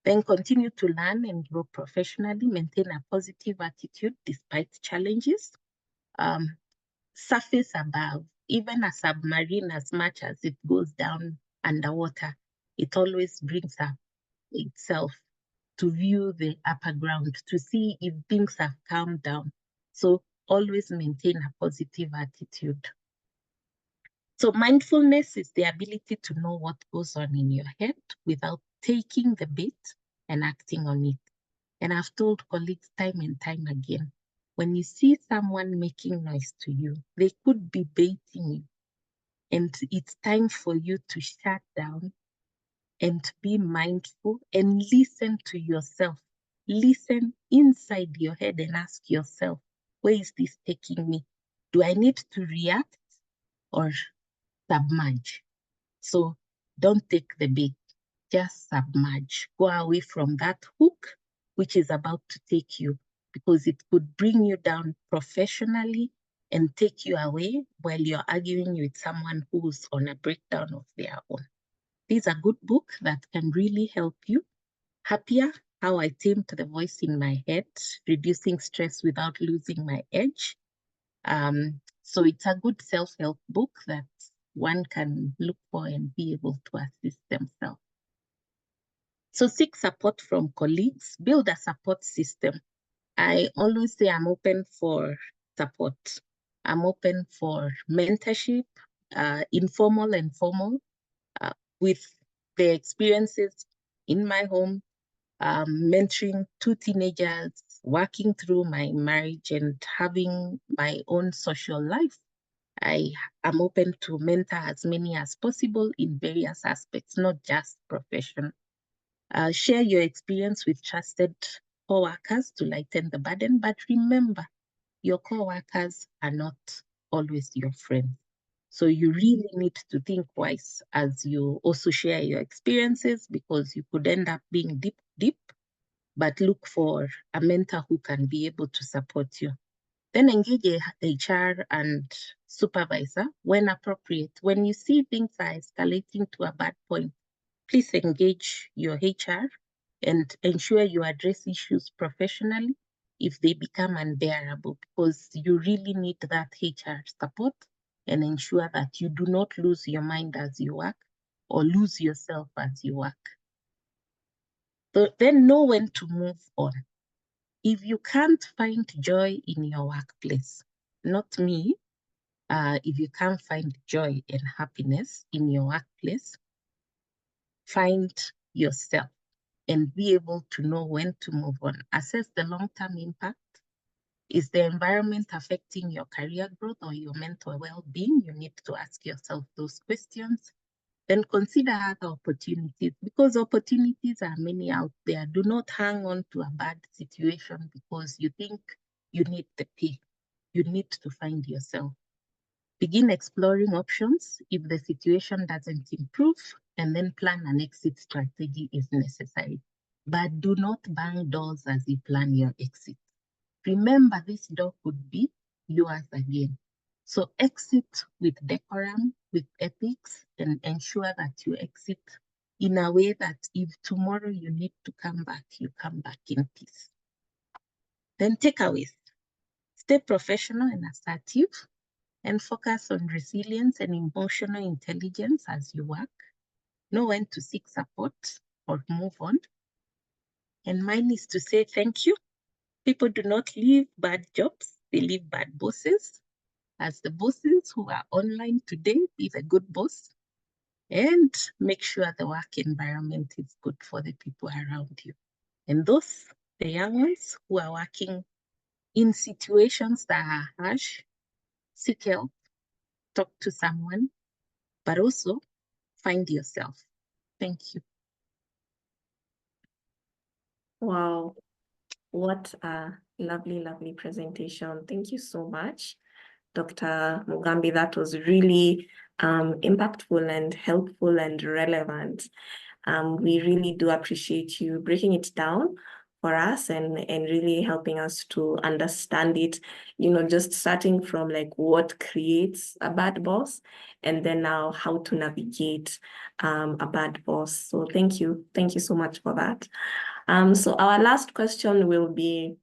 Then continue to learn and grow professionally, maintain a positive attitude despite challenges. Surface above, even a submarine, as much as it goes down underwater, it always brings up itself to view the upper ground, to see if things have calmed down. So always maintain a positive attitude. So mindfulness is the ability to know what goes on in your head without taking the bait and acting on it. And I've told colleagues time and time again, when you see someone making noise to you, they could be baiting you. And it's time for you to shut down and be mindful and listen to yourself. Listen inside your head and ask yourself, where is this taking me? Do I need to react or submerge? So don't take the bait, just submerge. Go away from that hook, which is about to take you, because it could bring you down professionally and take you away while you're arguing with someone who's on a breakdown of their own. This is a good book that can really help you. Happier, How I Tamed the Voice in My Head, Reducing Stress Without Losing My Edge. So it's a good self-help book that one can look for and be able to assist themselves. So seek support from colleagues, build a support system. I always say I'm open for support. I'm open for mentorship, informal and formal, with the experiences in my home, mentoring 2 teenagers, working through my marriage and having my own social life. I am open to mentor as many as possible in various aspects, not just profession. Share your experience with trusted co-workers to lighten the burden, but remember, your co-workers are not always your friends. So you really need to think twice as you also share your experiences, because you could end up being deep, but look for a mentor who can be able to support you. Then engage a HR and supervisor when appropriate. When you see things are escalating to a bad point, please engage your HR and ensure you address issues professionally if they become unbearable, because you really need that HR support and ensure that you do not lose your mind as you work or lose yourself as you work. So then know when to move on. If you can't find joy in your workplace, not me, if you can't find joy and happiness in your workplace, find yourself and be able to know when to move on. Assess the long-term impact. Is the environment affecting your career growth or your mental well-being? You need to ask yourself those questions. Then consider other opportunities, because opportunities are many out there. Do not hang on to a bad situation because you think you need the pay. You need to find yourself. Begin exploring options if the situation doesn't improve, and then plan an exit strategy if necessary. But do not bang doors as you plan your exit. Remember, this door could be yours again. So exit with decorum, with ethics, and ensure that you exit in a way that if tomorrow you need to come back, you come back in peace. Then takeaways. Stay professional and assertive, and focus on resilience and emotional intelligence as you work. Know when to seek support or move on. And mine is to say thank you. People do not leave bad jobs, they leave bad bosses. As the bosses who are online today, be the good boss and make sure the work environment is good for the people around you. And those, the young ones who are working in situations that are harsh, seek help, talk to someone, but also find yourself. Thank you. Wow, what a lovely, lovely presentation. Thank you so much, Dr. Mugambi. That was really impactful and helpful and relevant. We really do appreciate you breaking it down for us and really helping us to understand it, just starting from like what creates a bad boss and then now how to navigate a bad boss. So thank you so much for that. So our last question will be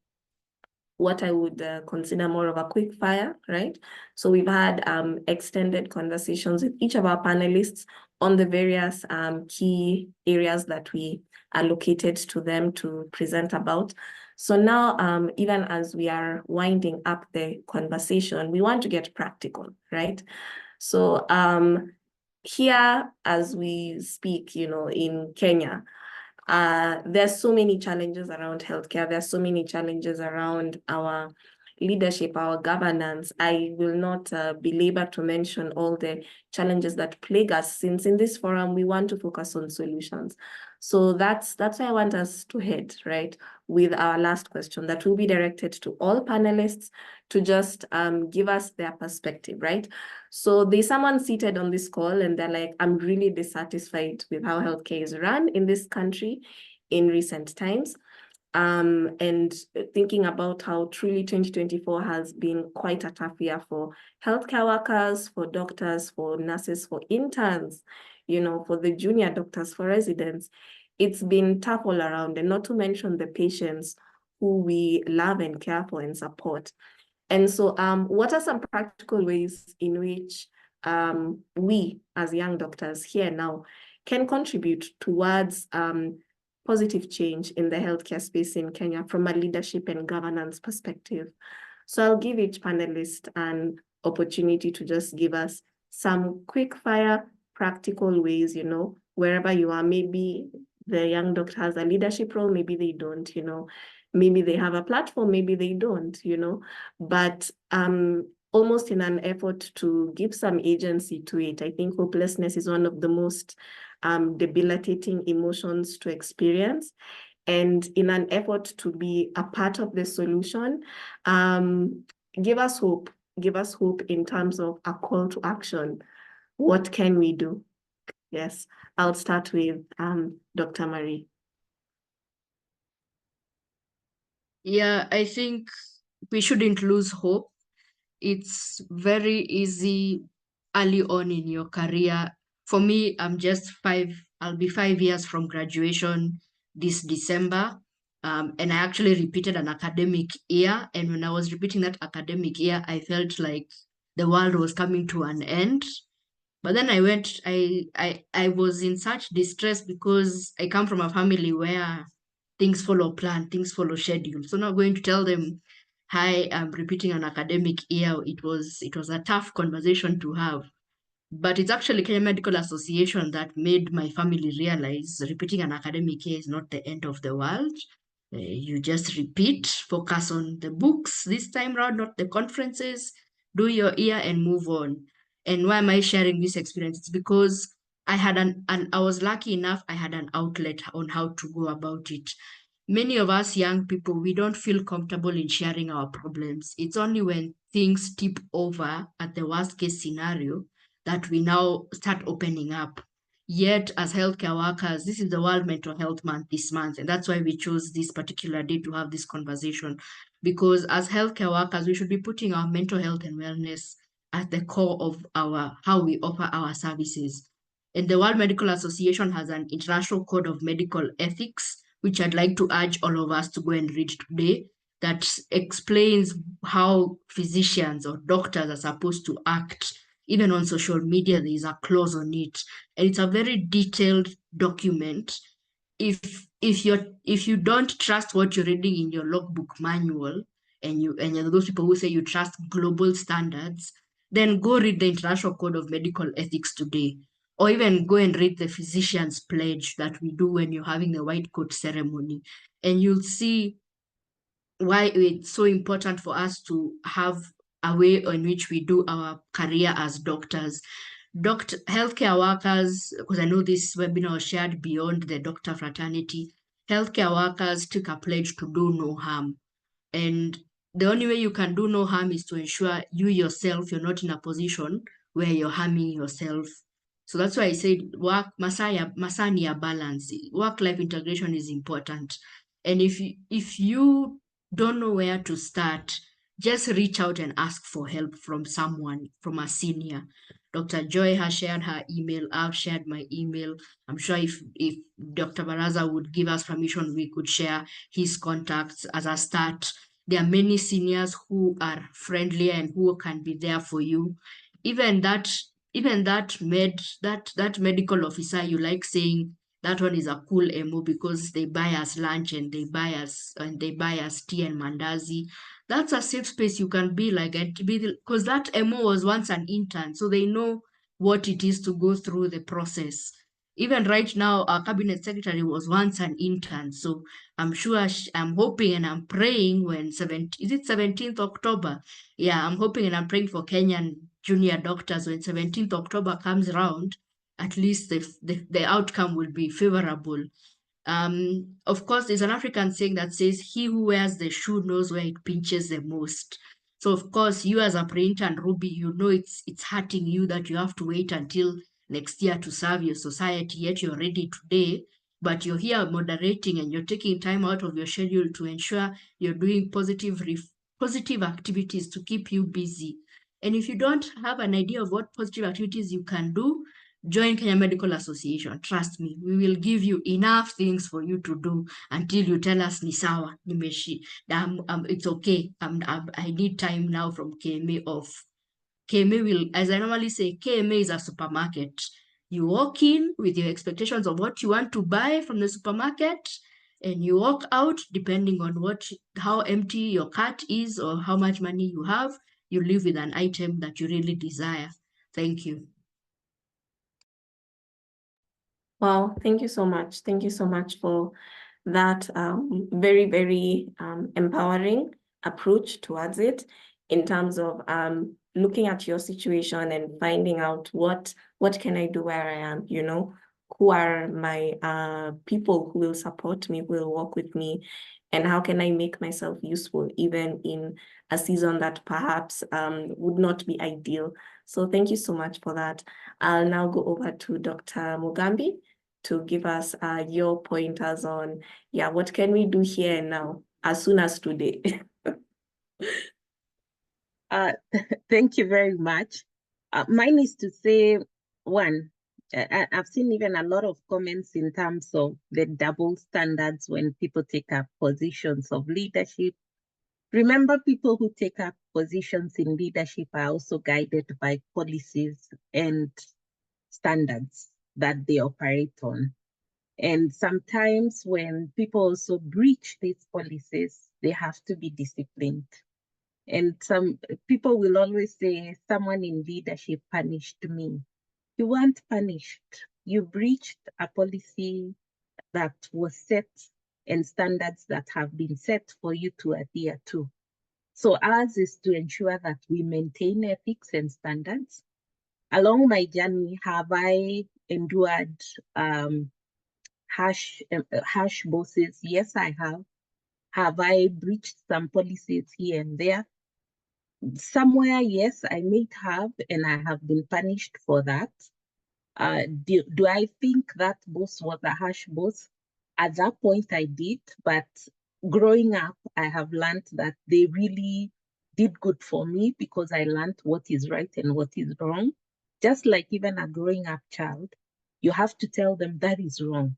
what I would consider more of a quick fire, right? So we've had extended conversations with each of our panelists on the various key areas that we allocated to them to present about. So now, even as we are winding up the conversation, we want to get practical, right? So here, as we speak, in Kenya, there's so many challenges around healthcare. There's so many challenges around our leadership, our governance. I will not belabor to mention all the challenges that plague us, since in this forum, we want to focus on solutions. So that's where I want us to head, right, with our last question that will be directed to all panelists to just give us their perspective, right? So there's someone seated on this call and they're like, I'm really dissatisfied with how healthcare is run in this country in recent times. And thinking about how truly 2024 has been quite a tough year for healthcare workers, for doctors, for nurses, for interns, for the junior doctors, for residents. It's been tough all around, and not to mention the patients who we love and care for and support. And so what are some practical ways in which we as young doctors here now can contribute towards positive change in the healthcare space in Kenya from a leadership and governance perspective? So I'll give each panelist an opportunity to just give us some quick fire practical ways, wherever you are. Maybe the young doctor has a leadership role, maybe they don't, maybe they have a platform, maybe they don't, but almost in an effort to give some agency to it. I think hopelessness is one of the most debilitating emotions to experience. And in an effort to be a part of the solution, give us hope in terms of a call to action. What can we do? Yes, I'll start with Dr. Marie. Yeah, I think we shouldn't lose hope. It's very easy early on in your career. For me, I'll be 5 years from graduation this December. And I actually repeated an academic year. And when I was repeating that academic year, I felt like the world was coming to an end. But then I was in such distress because I come from a family where things follow plan, things follow schedule. So not going to tell them, hi, I'm repeating an academic year. It was a tough conversation to have. But it's actually Kenya Medical Association that made my family realize repeating an academic year is not the end of the world. You just repeat, focus on the books this time around, not the conferences, do your year and move on. And why am I sharing this experience? It's because I was lucky enough, I had an outlet on how to go about it. Many of us young people, we don't feel comfortable in sharing our problems. It's only when things tip over at the worst case scenario that we now start opening up. Yet, as healthcare workers, this is the World Mental Health Month this month, and that's why we chose this particular day to have this conversation. Because as healthcare workers, we should be putting our mental health and wellness at the core of how we offer our services. And the World Medical Association has an international code of medical ethics, which I'd like to urge all of us to go and read today, that explains how physicians or doctors are supposed to act. Even on social media, there is a clause on it, and it's a very detailed document. If you don't trust what you're reading in your logbook manual, and you're those people who say you trust global standards, then go read the International Code of Medical Ethics today, or even go and read the physician's pledge that we do when you're having the white coat ceremony, and you'll see why it's so important for us to have a way in which we do our career as doctors. Healthcare workers, because I know this webinar was shared beyond the doctor fraternity, healthcare workers took a pledge to do no harm. And the only way you can do no harm is to ensure you yourself, you're not in a position where you're harming yourself. So that's why I said Masania balance, work-life integration is important. And if you don't know where to start, just reach out and ask for help from someone, from a senior. Dr. Joy has shared her email. I've shared my email. I'm sure if Dr. Baraza would give us permission, we could share his contacts as a start. There are many seniors who are friendly and who can be there for you. Even that medical officer, you like saying that one is a cool MO because they buy us lunch and they buy us tea and mandazi. That's a safe space you can be like, and to be, because that MO was once an intern, so they know what it is to go through the process. Even right now, our cabinet secretary was once an intern, so I'm sure I'm hoping and I'm praying when 17th October? Yeah, I'm hoping and I'm praying for Kenyan junior doctors when 17th October comes around, at least the outcome will be favorable. Of course, there's an African saying that says, he who wears the shoe knows where it pinches the most. So of course, you as a pre-intern Ruby, you know it's hurting you that you have to wait until next year to serve your society, yet you're ready today, but you're here moderating and you're taking time out of your schedule to ensure you're doing positive activities to keep you busy. And if you don't have an idea of what positive activities you can do, join Kenya Medical Association. Trust me, we will give you enough things for you to do until you tell us ni sawa, it's okay. I need time now from KMA off. KMA will, as I normally say, KMA is a supermarket. You walk in with your expectations of what you want to buy from the supermarket, and you walk out depending on how empty your cart is or how much money you have. You leave with an item that you really desire. Thank you. Wow, thank you so much. Thank you so much for that very, very empowering approach towards it in terms of looking at your situation and finding out what can I do where I am, you know, who are my people who will support me, who will work with me, and how can I make myself useful even in a season that perhaps would not be ideal. So thank you so much for that. I'll now go over to Dr. Mugambi to give us your pointers on, what can we do here and now, as soon as today? Thank you very much. Mine is to say, one, I've seen even a lot of comments in terms of the double standards when people take up positions of leadership. Remember, people who take up positions in leadership are also guided by policies and standards that they operate on. And sometimes when people also breach these policies, they have to be disciplined. And some people will always say, someone in leadership punished me. You weren't punished. You breached a policy that was set and standards that have been set for you to adhere to. So ours is to ensure that we maintain ethics and standards. Along my journey, have I endured harsh bosses? Yes, I have. Have I breached some policies here and there? Somewhere, yes, I may have, and I have been punished for that. Do I think that boss was a harsh boss? At that point, I did, but growing up, I have learned that they really did good for me because I learned what is right and what is wrong. Just like even a growing up child, you have to tell them that is wrong.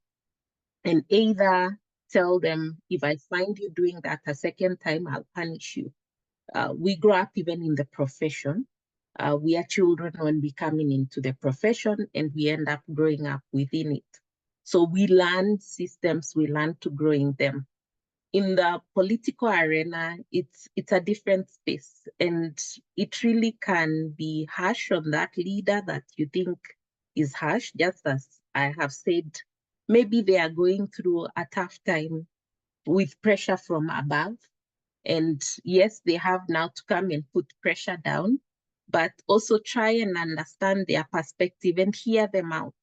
And either tell them, if I find you doing that a second time, I'll punish you. We grow up even in the profession. We are children when we coming into the profession, and we end up growing up within it. So we learn systems, we learn to grow in them. In the political arena, it's a different space, and it really can be harsh on that leader that you think is harsh, just as I have said, maybe they are going through a tough time with pressure from above. And yes, they have now to come and put pressure down, but also try and understand their perspective and hear them out.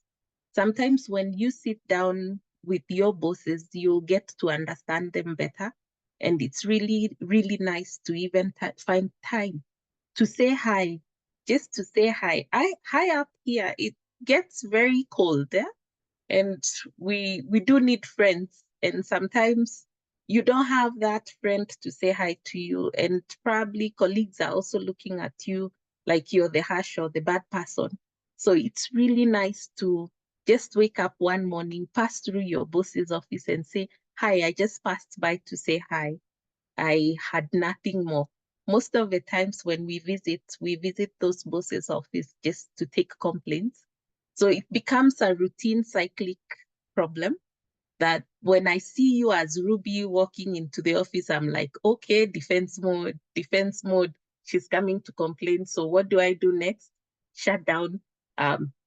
Sometimes when you sit down with your bosses, you'll get to understand them better. And it's really, really nice to even find time to say hi, just to say hi. High up here, it gets very cold there. And we do need friends. And sometimes you don't have that friend to say hi to you. And probably colleagues are also looking at you like you're the harsh or the bad person. So it's really nice to just wake up one morning, pass through your boss's office and say, hi, I just passed by to say hi. I had nothing more. Most of the times when we visit those bosses' office just to take complaints. So it becomes a routine cyclic problem that when I see you as Ruby walking into the office, I'm like, okay, defense mode. She's coming to complain. So what do I do next? Shut down,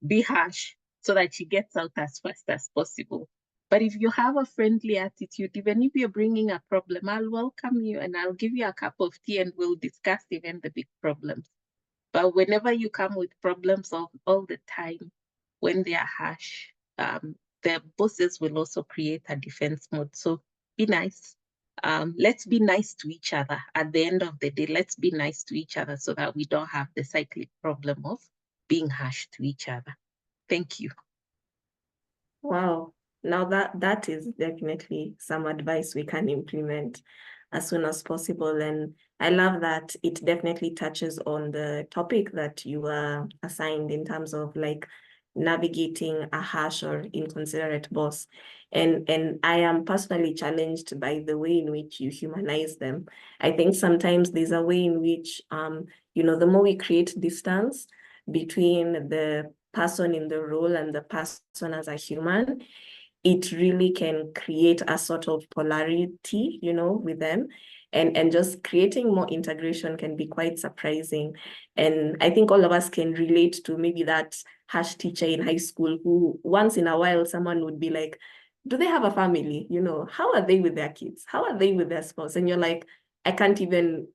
be harsh so that she gets out as fast as possible. But if you have a friendly attitude, even if you're bringing a problem, I'll welcome you and I'll give you a cup of tea and we'll discuss even the big problems. But whenever you come with problems all the time, when they are harsh, the bosses will also create a defense mode. So be nice. Let's be nice to each other. At the end of the day, let's be nice to each other so that we don't have the cyclic problem of being harsh to each other. Thank you. Wow. Now that is definitely some advice we can implement as soon as possible. And I love that it definitely touches on the topic that you were assigned in terms of like navigating a harsh or inconsiderate boss. And I am personally challenged by the way in which you humanize them. I think sometimes there's a way in which the more we create distance between the person in the role and the person as a human, it really can create a sort of polarity, with them. And just creating more integration can be quite surprising. And I think all of us can relate to maybe that harsh teacher in high school who once in a while someone would be like, do they have a family? How are they with their kids? How are they with their spouse? And you're like, I can't even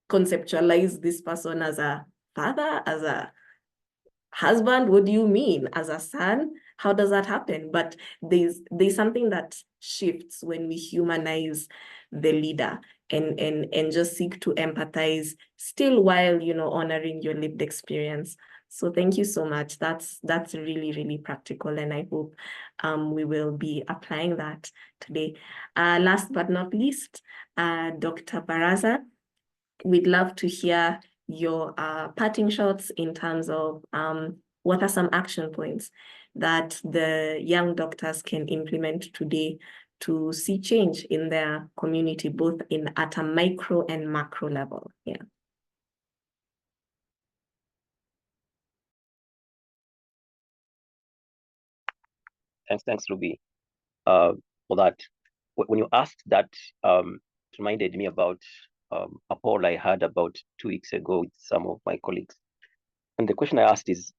conceptualize this person as a father, as a husband. What do you mean? As a son? How does that happen? But there's something that shifts when we humanize the leader and just seek to empathize still while honoring your lived experience. So thank you so much. That's really, really practical, and I hope we will be applying that today. Last but not least, Dr. Baraza, we'd love to hear your parting shots in terms of what are some action points that the young doctors can implement today to see change in their community, both at a micro and macro level. Yeah. Thanks, Ruby, for that. When you asked that, it reminded me about a poll I had about 2 weeks ago with some of my colleagues. And the question I asked is,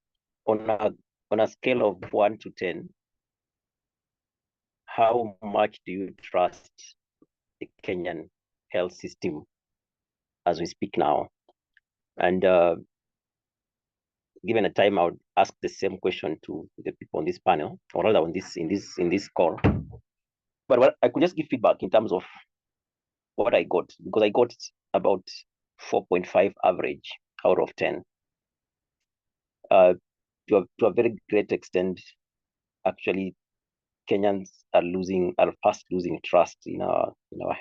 on a scale of 1 to 10, how much do you trust the Kenyan health system as we speak now? And given a time, I would ask the same question to the people on this panel, or rather on this in this call. But what I could just give feedback in terms of what I got, because I got about 4.5 average out of 10. To a very great extent, actually, Kenyans are fast losing trust in our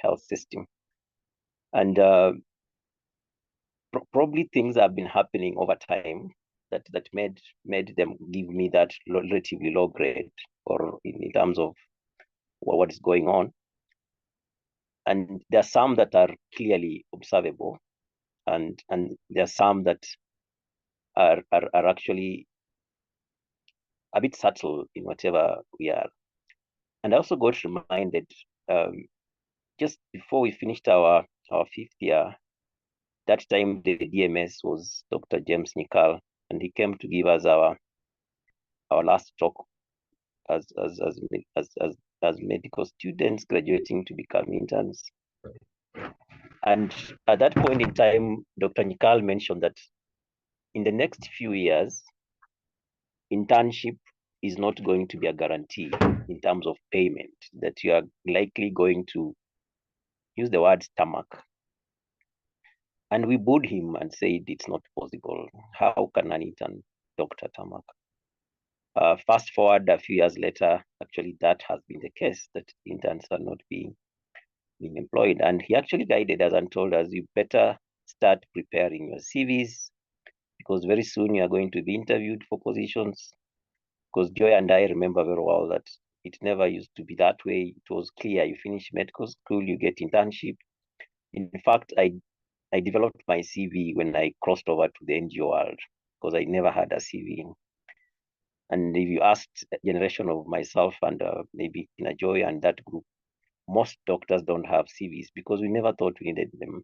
health system. And probably things have been happening over time that made them give me that relatively low grade, or in terms of what is going on. And there are some that are clearly observable, and there are some that are actually a bit subtle in whatever we are. And I also got reminded just before we finished our 5th year, that time the DMS was Dr. James Nikal, and he came to give us our last talk as medical students graduating to become interns. And at that point in time, Dr. Nikal mentioned that in the next few years, internship is not going to be a guarantee in terms of payment, that you are likely going to use the word stomach. And we booed him and said it's not possible. How can an intern doctor stomach? Fast forward a few years later, actually that has been the case, that interns are not being employed. And he actually guided us and told us, you better start preparing your CVs, because very soon you are going to be interviewed for positions. Because Joy and I remember very well that it never used to be that way. It was clear, you finish medical school, you get internship. In fact, I developed my CV when I crossed over to the NGO world, because I never had a CV. And if you asked a generation of myself and maybe Tina Joy and that group, most doctors don't have CVs, because we never thought we needed them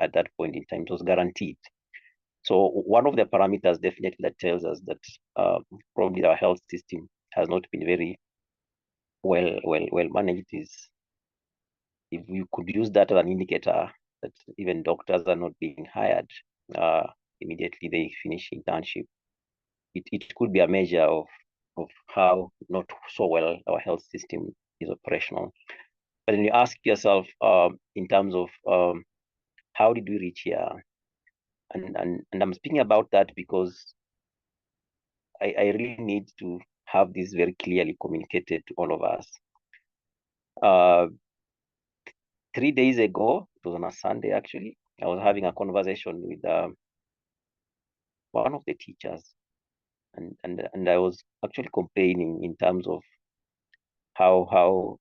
at that point in time. It was guaranteed. So one of the parameters definitely that tells us that probably our health system has not been very well managed is if you could use that as an indicator that even doctors are not being hired immediately they finish internship. It could be a measure of how not so well our health system is operational. But then you ask yourself in terms of how did we reach here? And I'm speaking about that because I really need to have this very clearly communicated to all of us. 3 days ago, it was on a Sunday actually, I was having a conversation with one of the teachers, and I was actually complaining in terms of how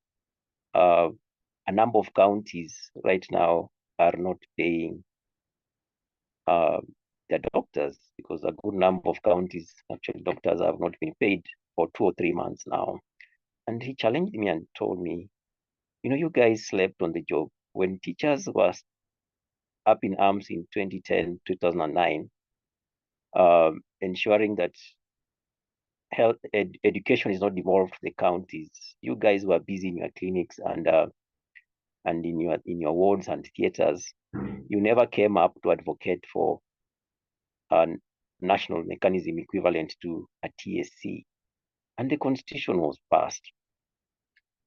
a number of counties right now are not paying their doctors, because a good number of counties, actually doctors have not been paid for 2 or 3 months now. And he challenged me and told me, you guys slept on the job. When teachers were up in arms in 2010, 2009, ensuring that health education is not devolved to the counties, you guys were busy in your clinics and in your wards and theaters. You never came up to advocate for a national mechanism equivalent to a TSC, and the constitution was passed.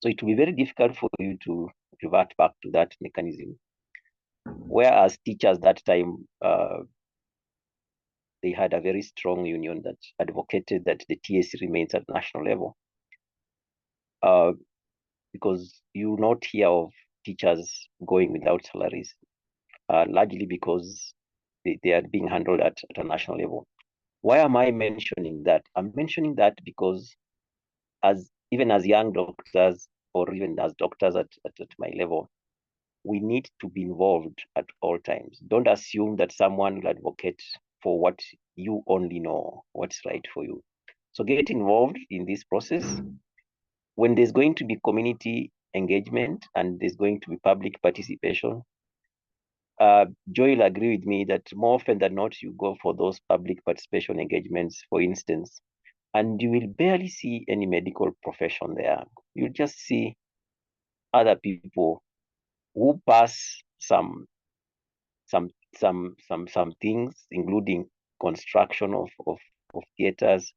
So it will be very difficult for you to revert back to that mechanism. Whereas teachers that time, they had a very strong union that advocated that the TSC remains at national level. Because you not hear of teachers going without salaries, largely because they are being handled at a national level. Why am I mentioning that? I'm mentioning that because even as young doctors, or even as doctors at my level, we need to be involved at all times. Don't assume that someone will advocate for what you only know, what's right for you. So get involved in this process. When there's going to be community engagement and there's going to be public participation, Joy will agree with me that more often than not, you go for those public participation engagements, for instance, and you will barely see any medical profession there. You'll just see other people who pass some things, including construction of theaters.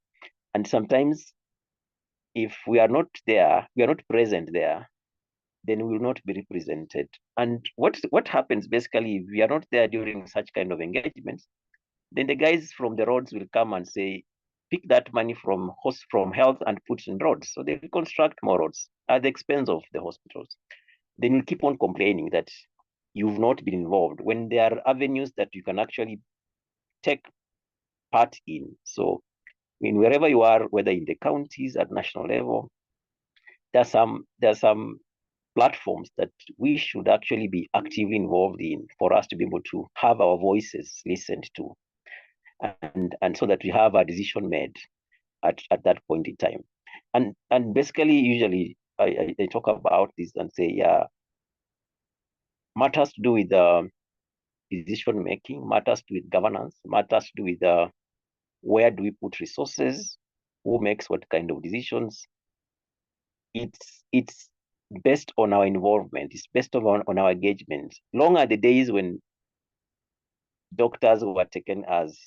And sometimes if we are not there, we are not present there, then we will not be represented. And what happens basically, if we are not there during such kind of engagements, then the guys from the roads will come and say, pick that money from health and put in roads. So they will construct more roads at the expense of the hospitals. Then we'll keep on complaining that you've not been involved, when there are avenues that you can actually take part in. So wherever you are, whether in the counties at national level, there are some platforms that we should actually be actively involved in for us to be able to have our voices listened to, and so that we have a decision made at that point in time. And basically, usually I talk about this and say, yeah, matters to do with decision making, matters to do with governance, matters to do with where do we put resources, who makes what kind of decisions. It's based on our involvement. It's based on our engagement. Long are the days when doctors were taken as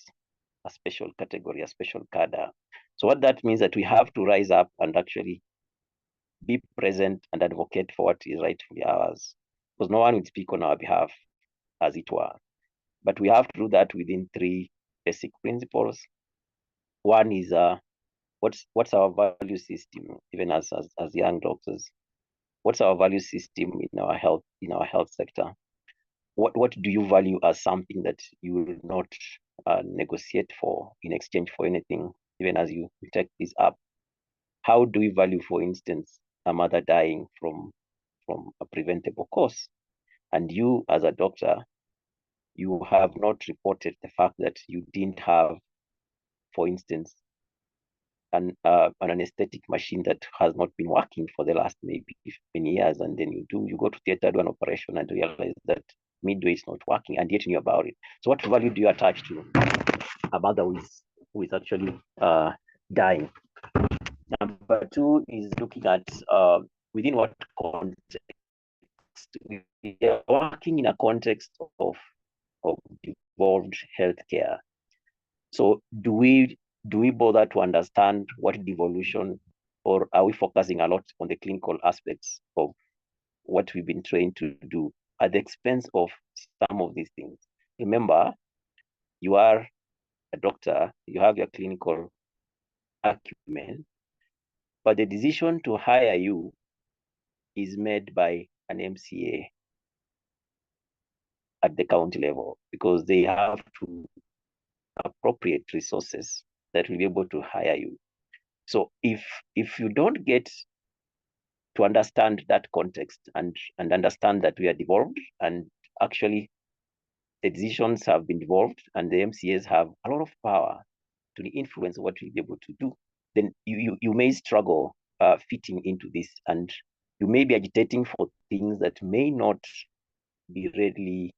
a special category, a special cadre. So what that means that we have to rise up and actually be present and advocate for what is rightfully ours, because no one will speak on our behalf, as it were. But we have to do that within 3 basic principles. One is what's our value system, even as young doctors. What's our value system in our health sector? What do you value as something that you will not negotiate for in exchange for anything, even as you take this up? How do we value, for instance, a mother dying from a preventable cause? And you, as a doctor, you have not reported the fact that you didn't have, for instance, an anesthetic machine that has not been working for the last maybe many years, and then you go to theater, do an operation, and realize that midway is not working, and yet you knew about it. So what value do you attach to a mother who is actually dying? Number 2 is looking at within what context. We are working in a context of devolved healthcare. So do we bother to understand what devolution, or are we focusing a lot on the clinical aspects of what we've been trained to do at the expense of some of these things? Remember, you are a doctor, you have your clinical acumen, but the decision to hire you is made by an MCA at the county level, because they have to appropriate resources that will be able to hire you. So if you don't get to understand that context and understand that we are devolved, and actually the decisions have been devolved, and the MCAs have a lot of power to influence what we'll be able to do, then you may struggle fitting into this, and you may be agitating for things that may not be readily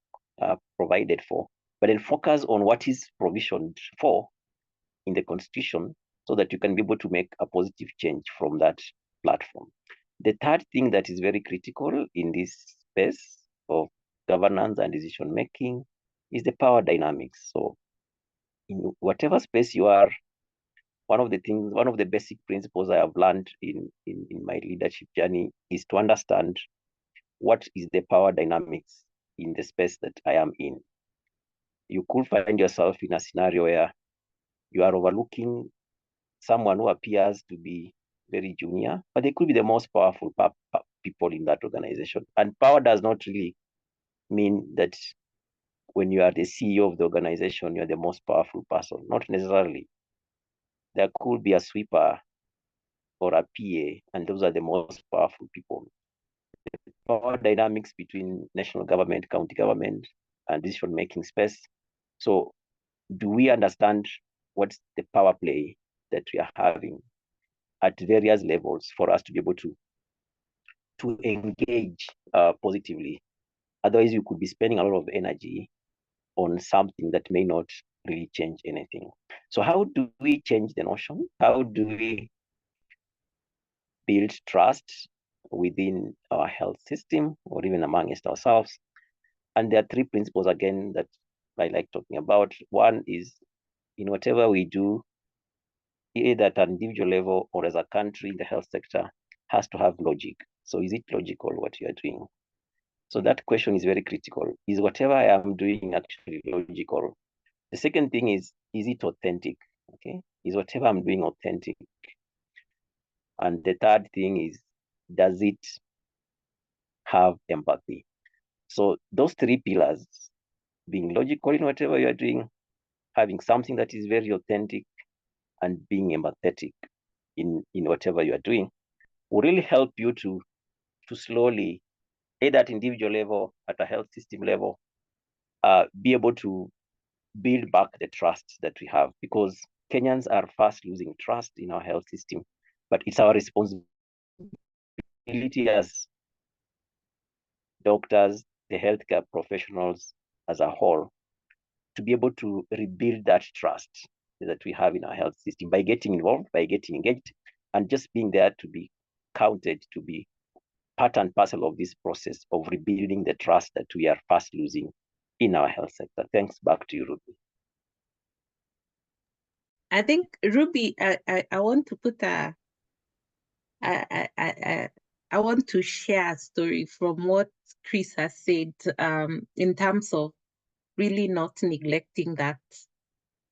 provided for. But then focus on what is provisioned for in the Constitution, so that you can be able to make a positive change from that platform. The third thing that is very critical in this space of governance and decision making is the power dynamics. So in whatever space you are, one of the basic principles I have learned in my leadership journey is to understand what is the power dynamics in the space that I am in. You could find yourself in a scenario where you are overlooking someone who appears to be very junior, but they could be the most powerful people in that organization. And power does not really mean that when you are the CEO of the organization, you're the most powerful person. Not necessarily. There could be a sweeper or a PA, and those are the most powerful people. The power dynamics between national government, county government, and decision-making space. So do we understand what's the power play that we are having at various levels for us to be able to engage positively? Otherwise, you could be spending a lot of energy on something that may not really change anything. So how do we change the notion? How do we build trust within our health system, or even amongst ourselves? And there are 3 principles, again, that I like talking about. One is, in whatever we do, either at an individual level or as a country, the health sector has to have logic. So is it logical what you are doing? So that question is very critical. Is whatever I am doing actually logical? The second thing is it authentic? Okay, is whatever I'm doing authentic? And the third thing is, does it have empathy? So those three pillars, being logical in whatever you are doing, having something that is very authentic, and being empathetic in whatever you are doing, will really help you to slowly, either at individual level, at a health system level, be able to build back the trust that we have, because Kenyans are fast losing trust in our health system. But it's our responsibility as doctors, the healthcare professionals as a whole, to be able to rebuild that trust that we have in our health system by getting involved, by getting engaged, and just being there to be counted, to be part and parcel of this process of rebuilding the trust that we are fast losing in our health sector. Thanks. Back to you, Ruby. I think, Ruby, I want to put I want to share a story from what Chris has said, in terms of really not neglecting that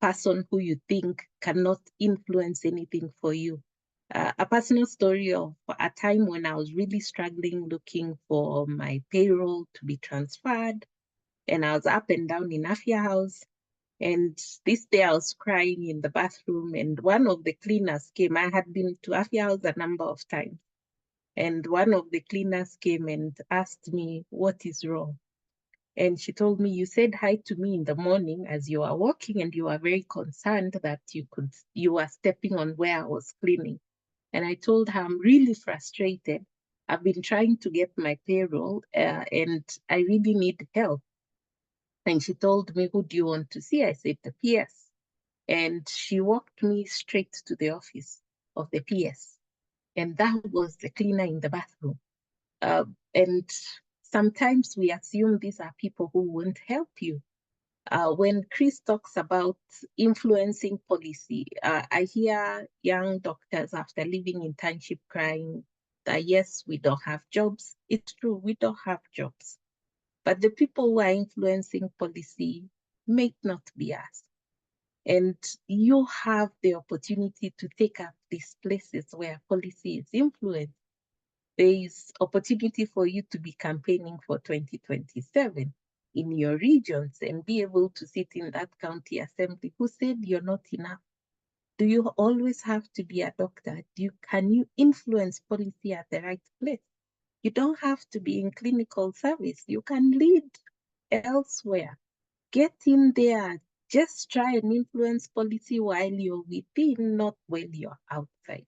person who you think cannot influence anything for you. A personal story of a time when I was really struggling looking for my payroll to be transferred, and I was up and down in Afya House. And this day I was crying in the bathroom, and one of the cleaners came. I had been to Afya House a number of times. And one of the cleaners came and asked me, what is wrong? And she told me, you said hi to me in the morning as you were walking, and you were very concerned that you were stepping on where I was cleaning. And I told her, I'm really frustrated. I've been trying to get my payroll, and I really need help. And she told me, who do you want to see? I said, the PS. And she walked me straight to the office of the PS. And that was the cleaner in the bathroom. And sometimes we assume these are people who won't help you. When Chris talks about influencing policy, I hear young doctors after leaving internship crying that yes, we don't have jobs. It's true, we don't have jobs. But the people who are influencing policy may not be us. And you have the opportunity to take up these places where policy is influenced. There is opportunity for you to be campaigning for 2027 in your regions and be able to sit in that county assembly. Who said you're not enough? Do you always have to be a doctor? Can you influence policy at the right place? You don't have to be in clinical service. You can lead elsewhere. Get in there. Just try and influence policy while you're within, not while you're outside.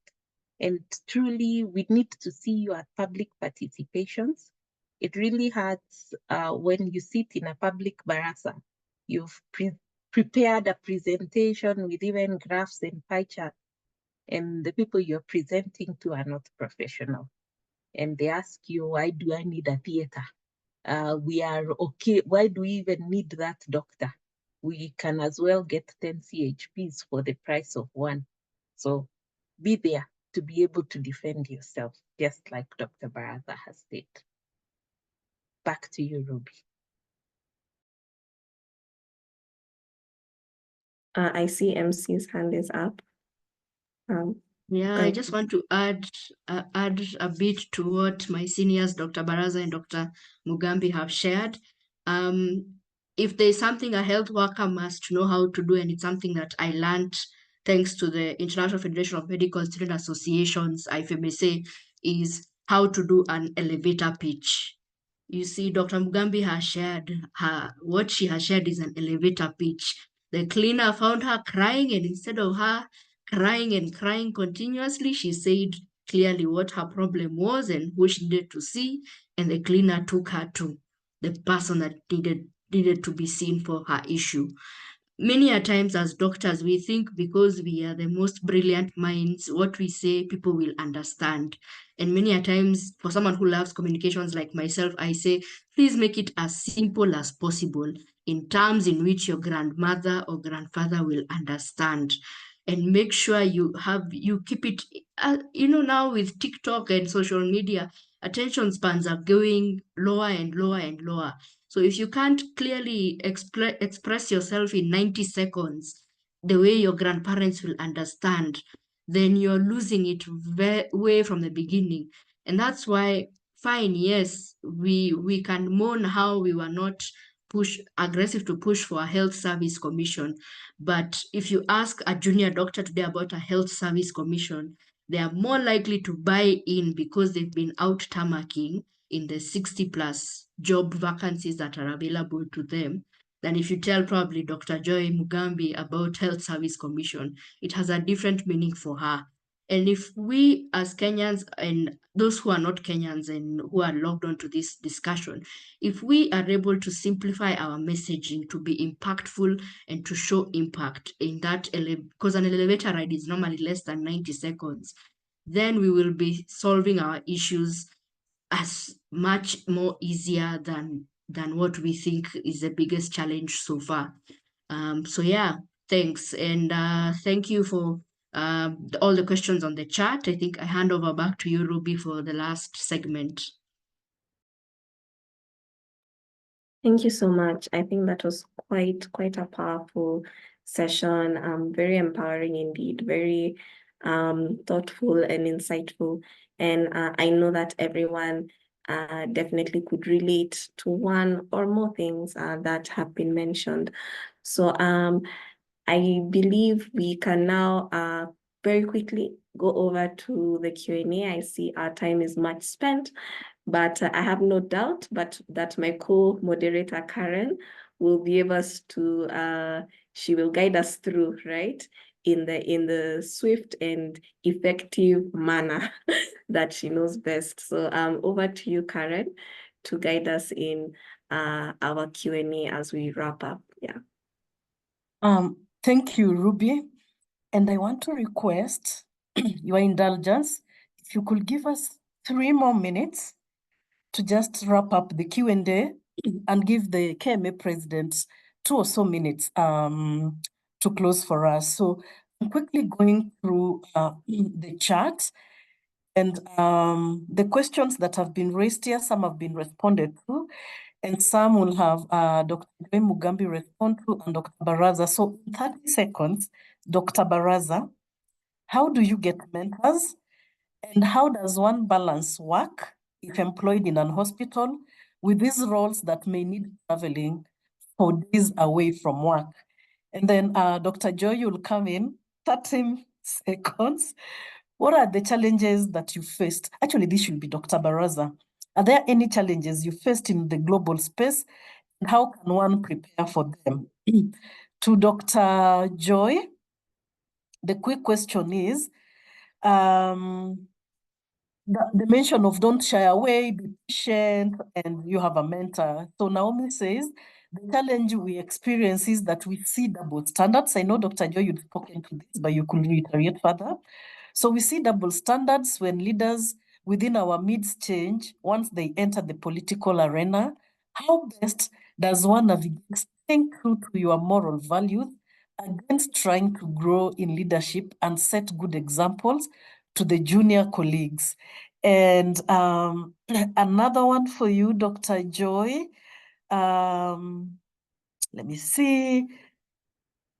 And truly, we need to see you at public participations. It really hurts when you sit in a public barasa. You've prepared a presentation with even graphs and pie charts, and the people you're presenting to are not professional. And they ask you, why do I need a theater? We are okay. Why do we even need that doctor? We can as well get 10 CHPs for the price of one. So be there to be able to defend yourself, just like Dr. Baraza has said. Back to you, Ruby. I see MC's hand is up. Yeah, Go I ahead. just want to add a bit to what my seniors, Dr. Baraza and Dr. Mugambi, have shared. If there's something a health worker must know how to do, and it's something that I learned thanks to the International Federation of Medical Student Associations, IFMSA, is how to do an elevator pitch. You see, Dr. Mugambi has shared what she has shared is an elevator pitch. The cleaner found her crying, and instead of her crying and crying continuously, she said clearly what her problem was and who she needed to see, and the cleaner took her to the person that needed to be seen for her issue. Many a times as doctors, we think because we are the most brilliant minds, what we say, people will understand. And many a times, for someone who loves communications like myself, I say, please make it as simple as possible in terms in which your grandmother or grandfather will understand. And make sure you keep it, now with TikTok and social media, attention spans are going lower and lower and lower. So if you can't clearly express yourself in 90 seconds, the way your grandparents will understand, then you're losing it way from the beginning. And that's why fine, yes, we can mourn how we were not aggressive to push for a health service commission. But if you ask a junior doctor today about a health service commission, they are more likely to buy in because they've been out tarmacking in the 60+ job vacancies that are available to them than if you tell probably Dr. Joy Mugambi about health service commission. It has a different meaning for her. And if we as Kenyans and those who are not Kenyans and who are logged onto this discussion, if we are able to simplify our messaging to be impactful and to show impact in that, because an elevator ride is normally less than 90 seconds, then we will be solving our issues as much more easier than what we think is the biggest challenge so far. So yeah, thanks. And thank you for all the questions on the chat. I think I hand over back to you, Ruby, for the last segment. Thank you so much. I think that was quite a powerful session, very empowering indeed, very thoughtful and insightful. And I know that everyone definitely could relate to one or more things that have been mentioned. So I believe we can now very quickly go over to the Q&A. I see our time is much spent, but I have no doubt that my co-moderator, Karen, will be able to, she will guide us through, right? In the swift and effective manner that she knows best. So over to you, Karen, to guide us in our Q&A as we wrap up. Yeah. Thank you, Ruby. And I want to request your indulgence, if you could give us 3 more minutes to just wrap up the Q&A and give the KMA president 2 or so minutes to close for us. So I'm quickly going through the chat, and the questions that have been raised here, some have been responded to, and some will have Dr. Joy Mugambi respond to and Dr. Baraza. So in 30 seconds, Dr. Baraza, how do you get mentors? And how does one balance work, if employed in an hospital, with these roles that may need traveling for days away from work? And then Dr. Joy, you'll come in 30 seconds. What are the challenges that you faced? Actually, this should be Dr. Baraza. Are there any challenges you faced in the global space? And how can one prepare for them? To Dr. Joy, the quick question is, the mention of don't shy away, be patient, and you have a mentor. So Naomi says, the challenge we experience is that we see double standards. I know, Dr. Joy, you've spoken to this, but you could reiterate further. So we see double standards when leaders within our midst change once they enter the political arena. How best does one navigate staying true to your moral values against trying to grow in leadership and set good examples to the junior colleagues? And another one for you, Dr. Joy. Let me see.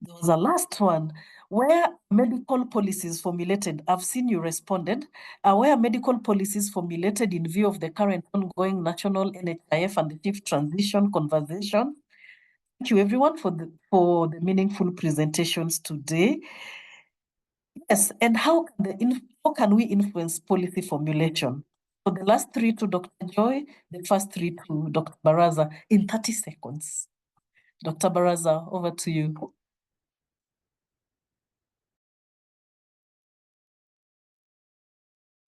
There was a last one. Where medical policies formulated, I've seen you responded, where medical policies formulated in view of the current ongoing national NHIF and the fifth transition conversation. Thank you everyone for the meaningful presentations today. Yes, and how can we influence policy formulation? So the last 3 to Dr. Joy, the first 3 to Dr. Baraza in 30 seconds. Dr. Baraza, over to you.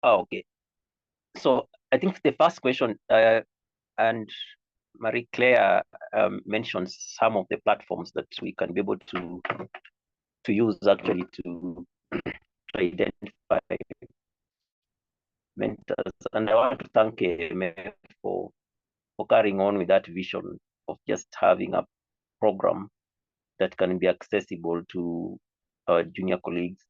Oh, okay. So I think the first question, and Marie-Claire mentions some of the platforms that we can be able to use actually to identify mentors. And I want to thank KMA for carrying on with that vision of just having a program that can be accessible to junior colleagues.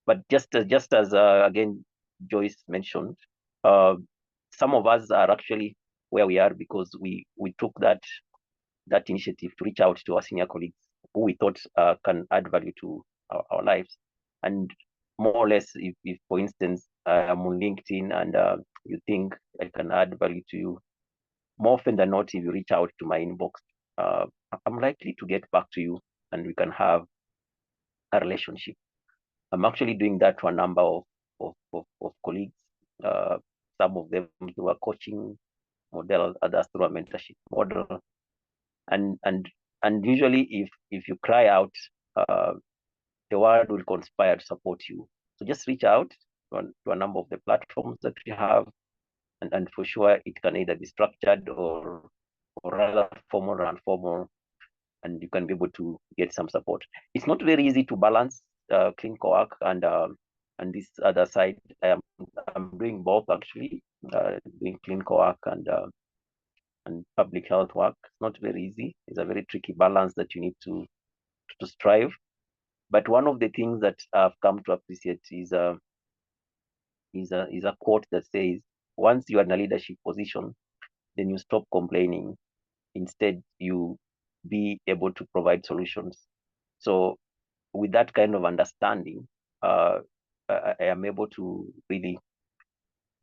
But just as again, Joyce mentioned, some of us are actually where we are because we took that initiative to reach out to our senior colleagues who we thought can add value to our lives. And more or less, if for instance, I'm on LinkedIn and you think I can add value to you, more often than not, if you reach out to my inbox, I'm likely to get back to you and we can have a relationship. I'm actually doing that to a number of colleagues. Some of them through a coaching model, others through a mentorship model. And usually if you cry out, the world will conspire to support you. So just reach out to a number of the platforms that we have, and for sure it can either be structured or rather formal or informal, and you can be able to get some support. It's not very easy to balance clinical work and this other side. I'm doing both actually, doing clinical work and public health work. It's not very easy. It's a very tricky balance that you need to strive. But one of the things that I've come to appreciate is a quote that says, once you are in a leadership position, then you stop complaining. Instead, you be able to provide solutions. So with that kind of understanding, I am able to really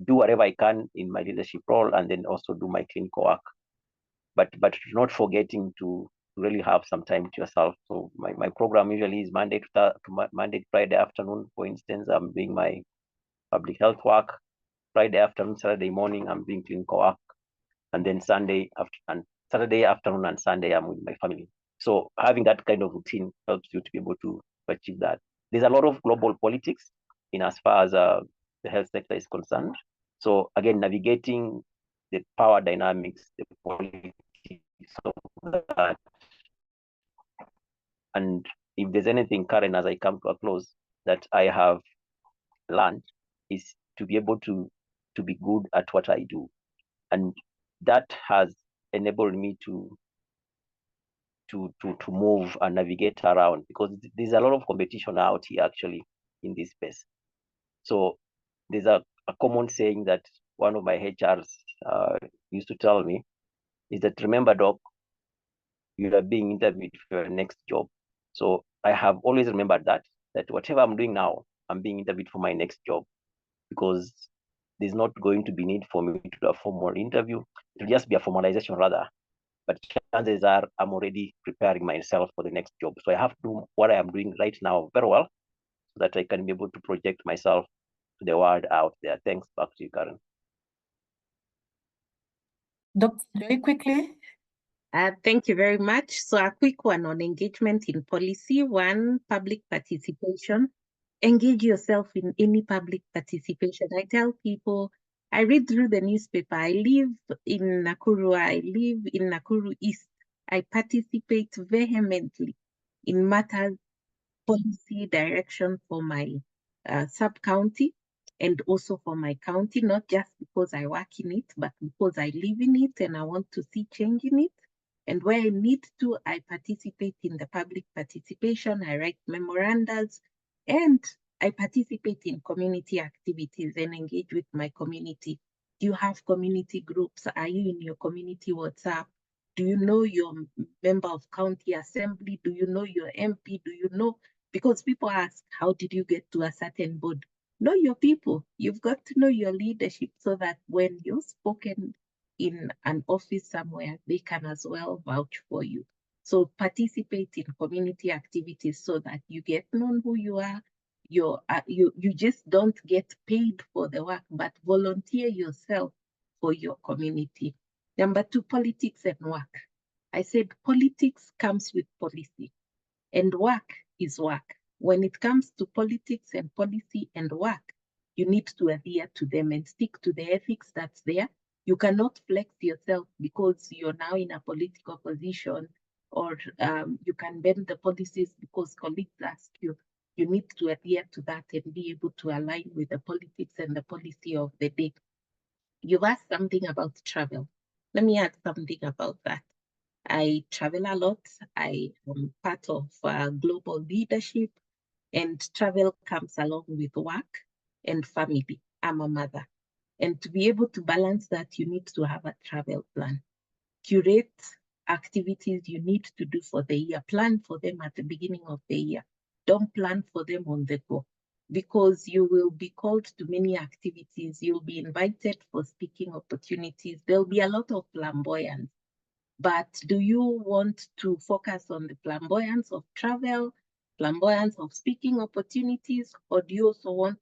do whatever I can in my leadership role and then also do my clinical work, but not forgetting to really have some time to yourself. So my program usually is Monday to Friday afternoon. For instance, I'm doing my public health work. Friday afternoon, Saturday morning, I'm doing clinical work, and then Saturday afternoon and Sunday, I'm with my family. So having that kind of routine helps you to be able to achieve that. There's a lot of global politics in as far as the health sector is concerned. So again, navigating the power dynamics, the politics of that. And if there's anything, Karen, as I come to a close, that I have learned is to be able to be good at what I do. And that has enabled me to move and navigate around, because there's a lot of competition out here actually in this space. So there's a common saying that one of my HRs used to tell me is that, remember, Doc, you are being interviewed for your next job. So I have always remembered that whatever I'm doing now, I'm being interviewed for my next job, because there's not going to be need for me to do a formal interview. It'll just be a formalization rather. But chances are I'm already preparing myself for the next job. So I have to do what I am doing right now very well, so that I can be able to project myself to the world out there. Thanks. Back to you, Karen. Dr. Joy, quickly. Thank you very much. So a quick one on engagement in policy. One, public participation. Engage yourself in any public participation. I tell people, I read through the newspaper. I live in Nakuru. I live in Nakuru East. I participate vehemently in matters, policy direction for my sub-county and also for my county, not just because I work in it, but because I live in it and I want to see change in it. And where I need to, I participate in the public participation. I write memorandums and I participate in community activities and engage with my community. Do you have community groups? Are you in your community WhatsApp? Do you know your member of county assembly? Do you know your MP? Do you know? Because people ask, how did you get to a certain board? Know your people. You've got to know your leadership so that when you're spoken in an office somewhere, they can as well vouch for you. So participate in community activities so that you get known who you are. You just don't get paid for the work, but volunteer yourself for your community. Number two, politics and work. I said politics comes with policy and work is work. When it comes to politics and policy and work, you need to adhere to them and stick to the ethics that's there. You cannot flex yourself because you're now in a political position, or you can bend the policies because colleagues ask you. You need to adhere to that and be able to align with the politics and the policy of the day. You've asked something about travel. Let me add something about that. I travel a lot. I am part of global leadership, and travel comes along with work and family. I'm a mother. And to be able to balance that, you need to have a travel plan. Curate activities you need to do for the year. Plan for them at the beginning of the year. Don't plan for them on the go. because you will be called to many activities. You'll be invited for speaking opportunities. There'll be a lot of flamboyance. But do you want to focus on the flamboyance of travel, flamboyance of speaking opportunities, or do you also want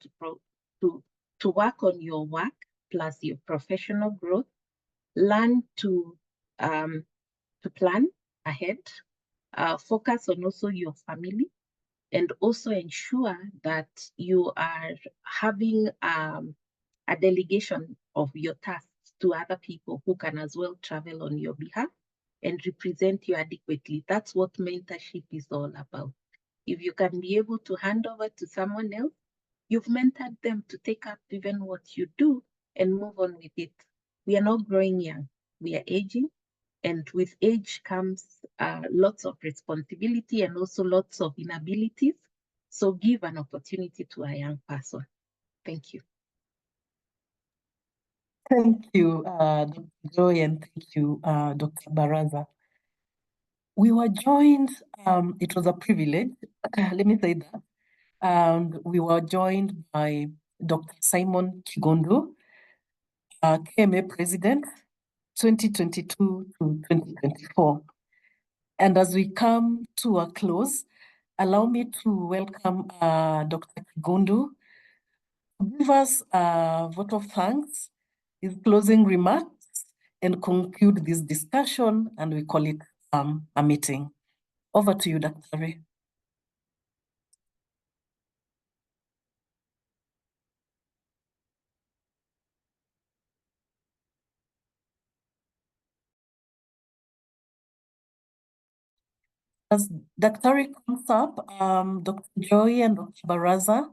to work on your work plus your professional growth, learn to plan ahead, focus on also your family, and also ensure that you are having a delegation of your tasks to other people who can as well travel on your behalf and represent you adequately. That's what mentorship is all about. If you can be able to hand over to someone else, you've mentored them to take up even what you do and move on with it. We are not growing young, we are aging. And with age comes lots of responsibility and also lots of inabilities. So give an opportunity to a young person. Thank you. Thank you, Dr. Joy, and thank you, Dr. Baraza. We were joined, it was a privilege, let me say that. And we were joined by Dr. Simon Kigondu, KMA President, 2022 to 2024. And as we come to a close, allow me to welcome Dr. Kigondu to give us a vote of thanks, his closing remarks, and conclude this discussion, and we call it a meeting. Over to you, Dr. Ray. As Dr. Ray comes up, Dr. Joy and Dr. Baraza,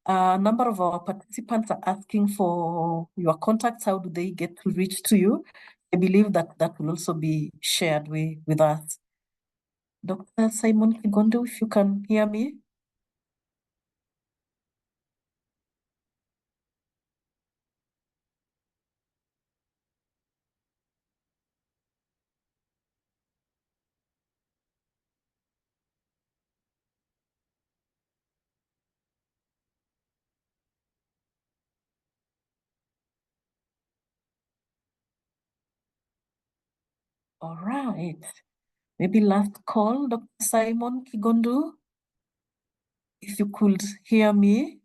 a number of our participants are asking for your contacts. How do they get to reach to you? I believe that that will also be shared with us. Dr. Simon Kigondu, if you can hear me. All right. Maybe last call, Dr. Simon Kigondu, if you could hear me.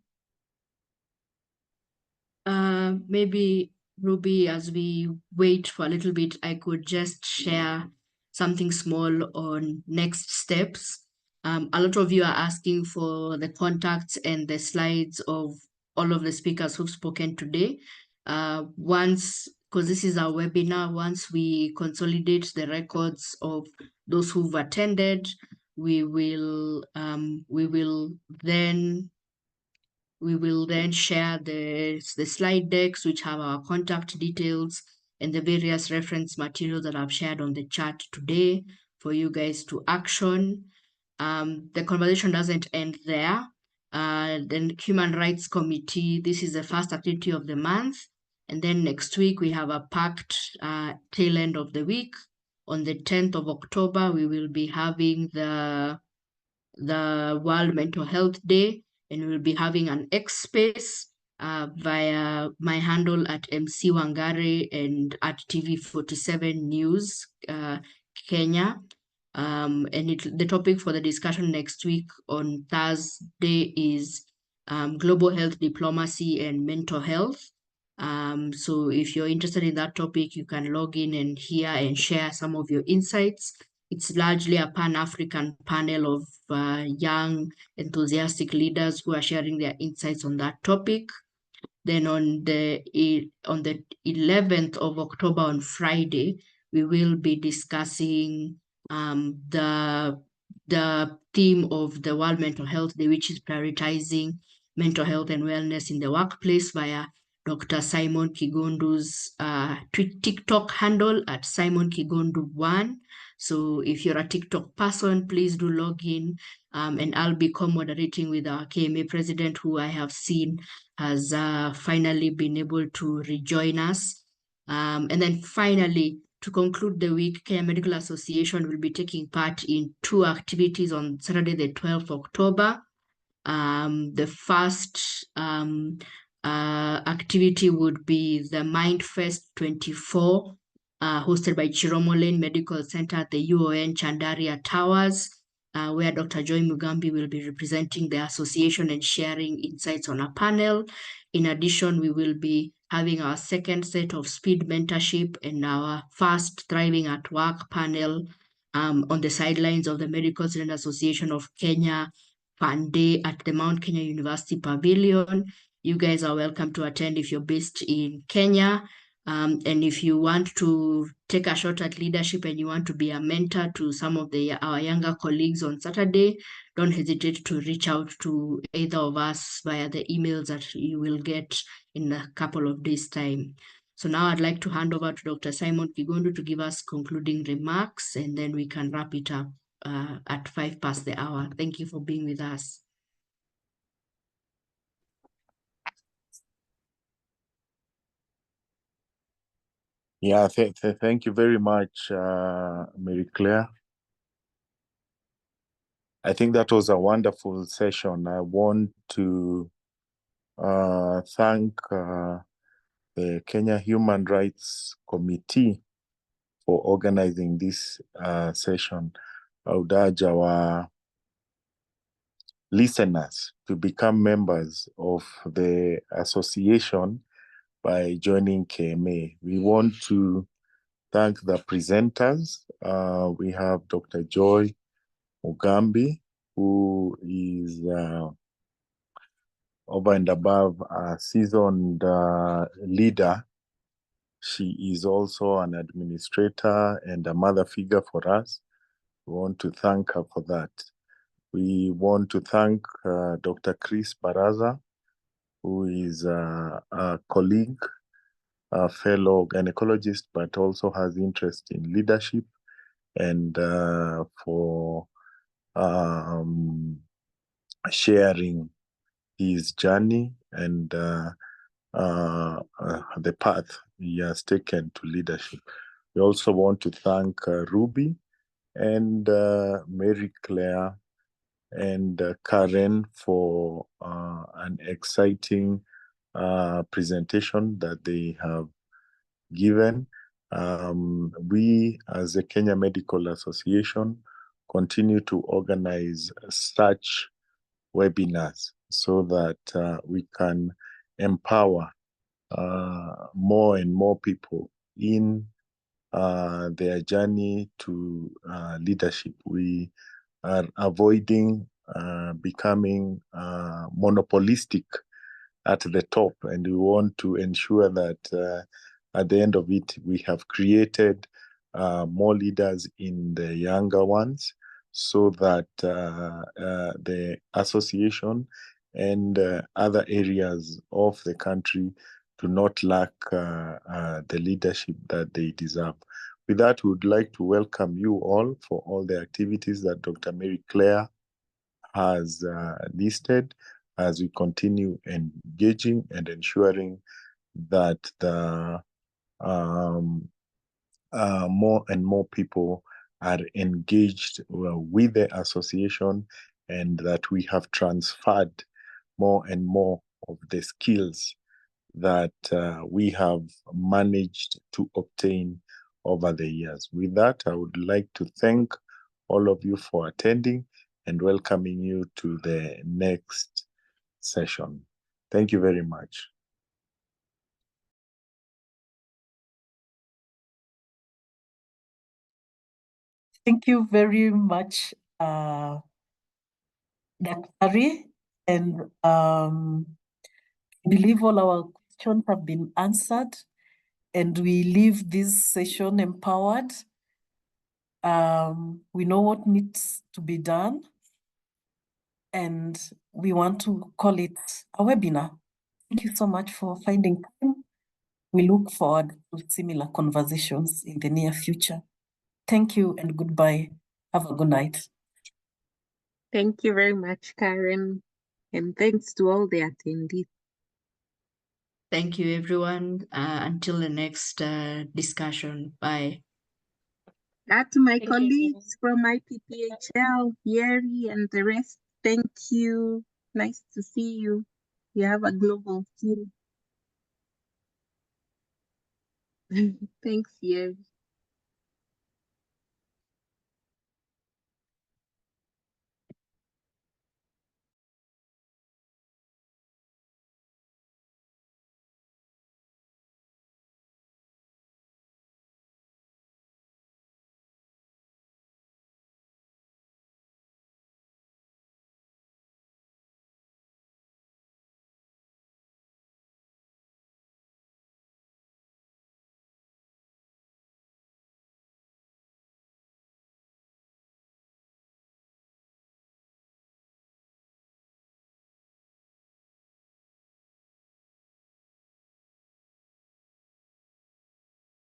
Maybe Ruby, as we wait for a little bit, I could just share something small on next steps. A lot of you are asking for the contacts and the slides of all of the speakers who've spoken today. Because this is our webinar, once we consolidate the records of those who've attended, we will then share the slide decks, which have our contact details and the various reference materials that I've shared on the chat today for you guys to action. The conversation doesn't end there. Then Human Rights Committee, this is the first activity of the month. And then next week, we have a packed tail end of the week. On the 10th of October, we will be having the World Mental Health Day, and we'll be having an X space via my handle at MC Wangari and at TV47 News Kenya. And the topic for the discussion next week on Thursday is global health diplomacy and mental health. So if you're interested in that topic, you can log in and hear and share some of your insights. It's largely a Pan-African panel of young, enthusiastic leaders who are sharing their insights on that topic. Then on the 11th of October, on Friday, we will be discussing the theme of the World Mental Health Day, which is prioritizing mental health and wellness in the workplace via Dr. Simon Kigondu's TikTok handle at Simon Kigondu1. So if you're a TikTok person, please do log in, and I'll be co-moderating with our KMA president, who I have seen has finally been able to rejoin us. And then finally, to conclude the week, Kenya Medical Association will be taking part in 2 activities on Saturday, the 12th of October. The first activity would be the MindFest 24, hosted by Chiromo Lane Medical Center at the UON Chandaria Towers, where Dr. Joy Mugambi will be representing the association and sharing insights on a panel. In addition, we will be having our second set of speed mentorship and our first Thriving at Work panel on the sidelines of the Medical Student Association of Kenya Fun Day at the Mount Kenya University Pavilion. You guys are welcome to attend if you're based in Kenya. And if you want to take a shot at leadership and you want to be a mentor to some of our younger colleagues on Saturday, don't hesitate to reach out to either of us via the emails that you will get in a couple of days' time. So now I'd like to hand over to Dr. Simon Kigondu to give us concluding remarks, and then we can wrap it up at 5 past the hour. Thank you for being with us. Yeah, thank you very much, Mary Claire. I think that was a wonderful session. I want to thank the Kenya Human Rights Committee for organizing this session. I would urge our listeners to become members of the association by joining KMA. We want to thank the presenters. We have Dr. Joy Mugambi, who is over and above a seasoned leader. She is also an administrator and a mother figure for us. We want to thank her for that. We want to thank Dr. Chris Baraza, who is a colleague, a fellow gynecologist, but also has interest in leadership, and for sharing his journey and the path he has taken to leadership. We also want to thank Ruby and Mary Claire and Karen for an exciting presentation that they have given. We, as the Kenya Medical Association, continue to organize such webinars so that we can empower more and more people in their journey to leadership. We are avoiding becoming monopolistic at the top, and we want to ensure that at the end of it, we have created more leaders in the younger ones, so that the association and other areas of the country do not lack the leadership that they deserve. With that, we would like to welcome you all for all the activities that Dr. Mary Claire has listed as we continue engaging and ensuring that the more and more people are engaged with the association, and that we have transferred more and more of the skills that we have managed to obtain over the years. With that, I would like to thank all of you for attending and welcoming you to the next session. Thank you very much. Thank you very much, Dr. Ari, and I believe all our questions have been answered, and we leave this session empowered. We know what needs to be done, and we want to call it a webinar. Thank you so much for finding time. We look forward to similar conversations in the near future. Thank you and goodbye. Have a good night. Thank you very much, Karen. And thanks to all the attendees. Thank you, everyone. Until the next discussion. Bye. To my Thank you. colleagues from IPPHL, Yeri, and the rest, thank you. Nice to see you. You have a global feel. Thanks, Yeri.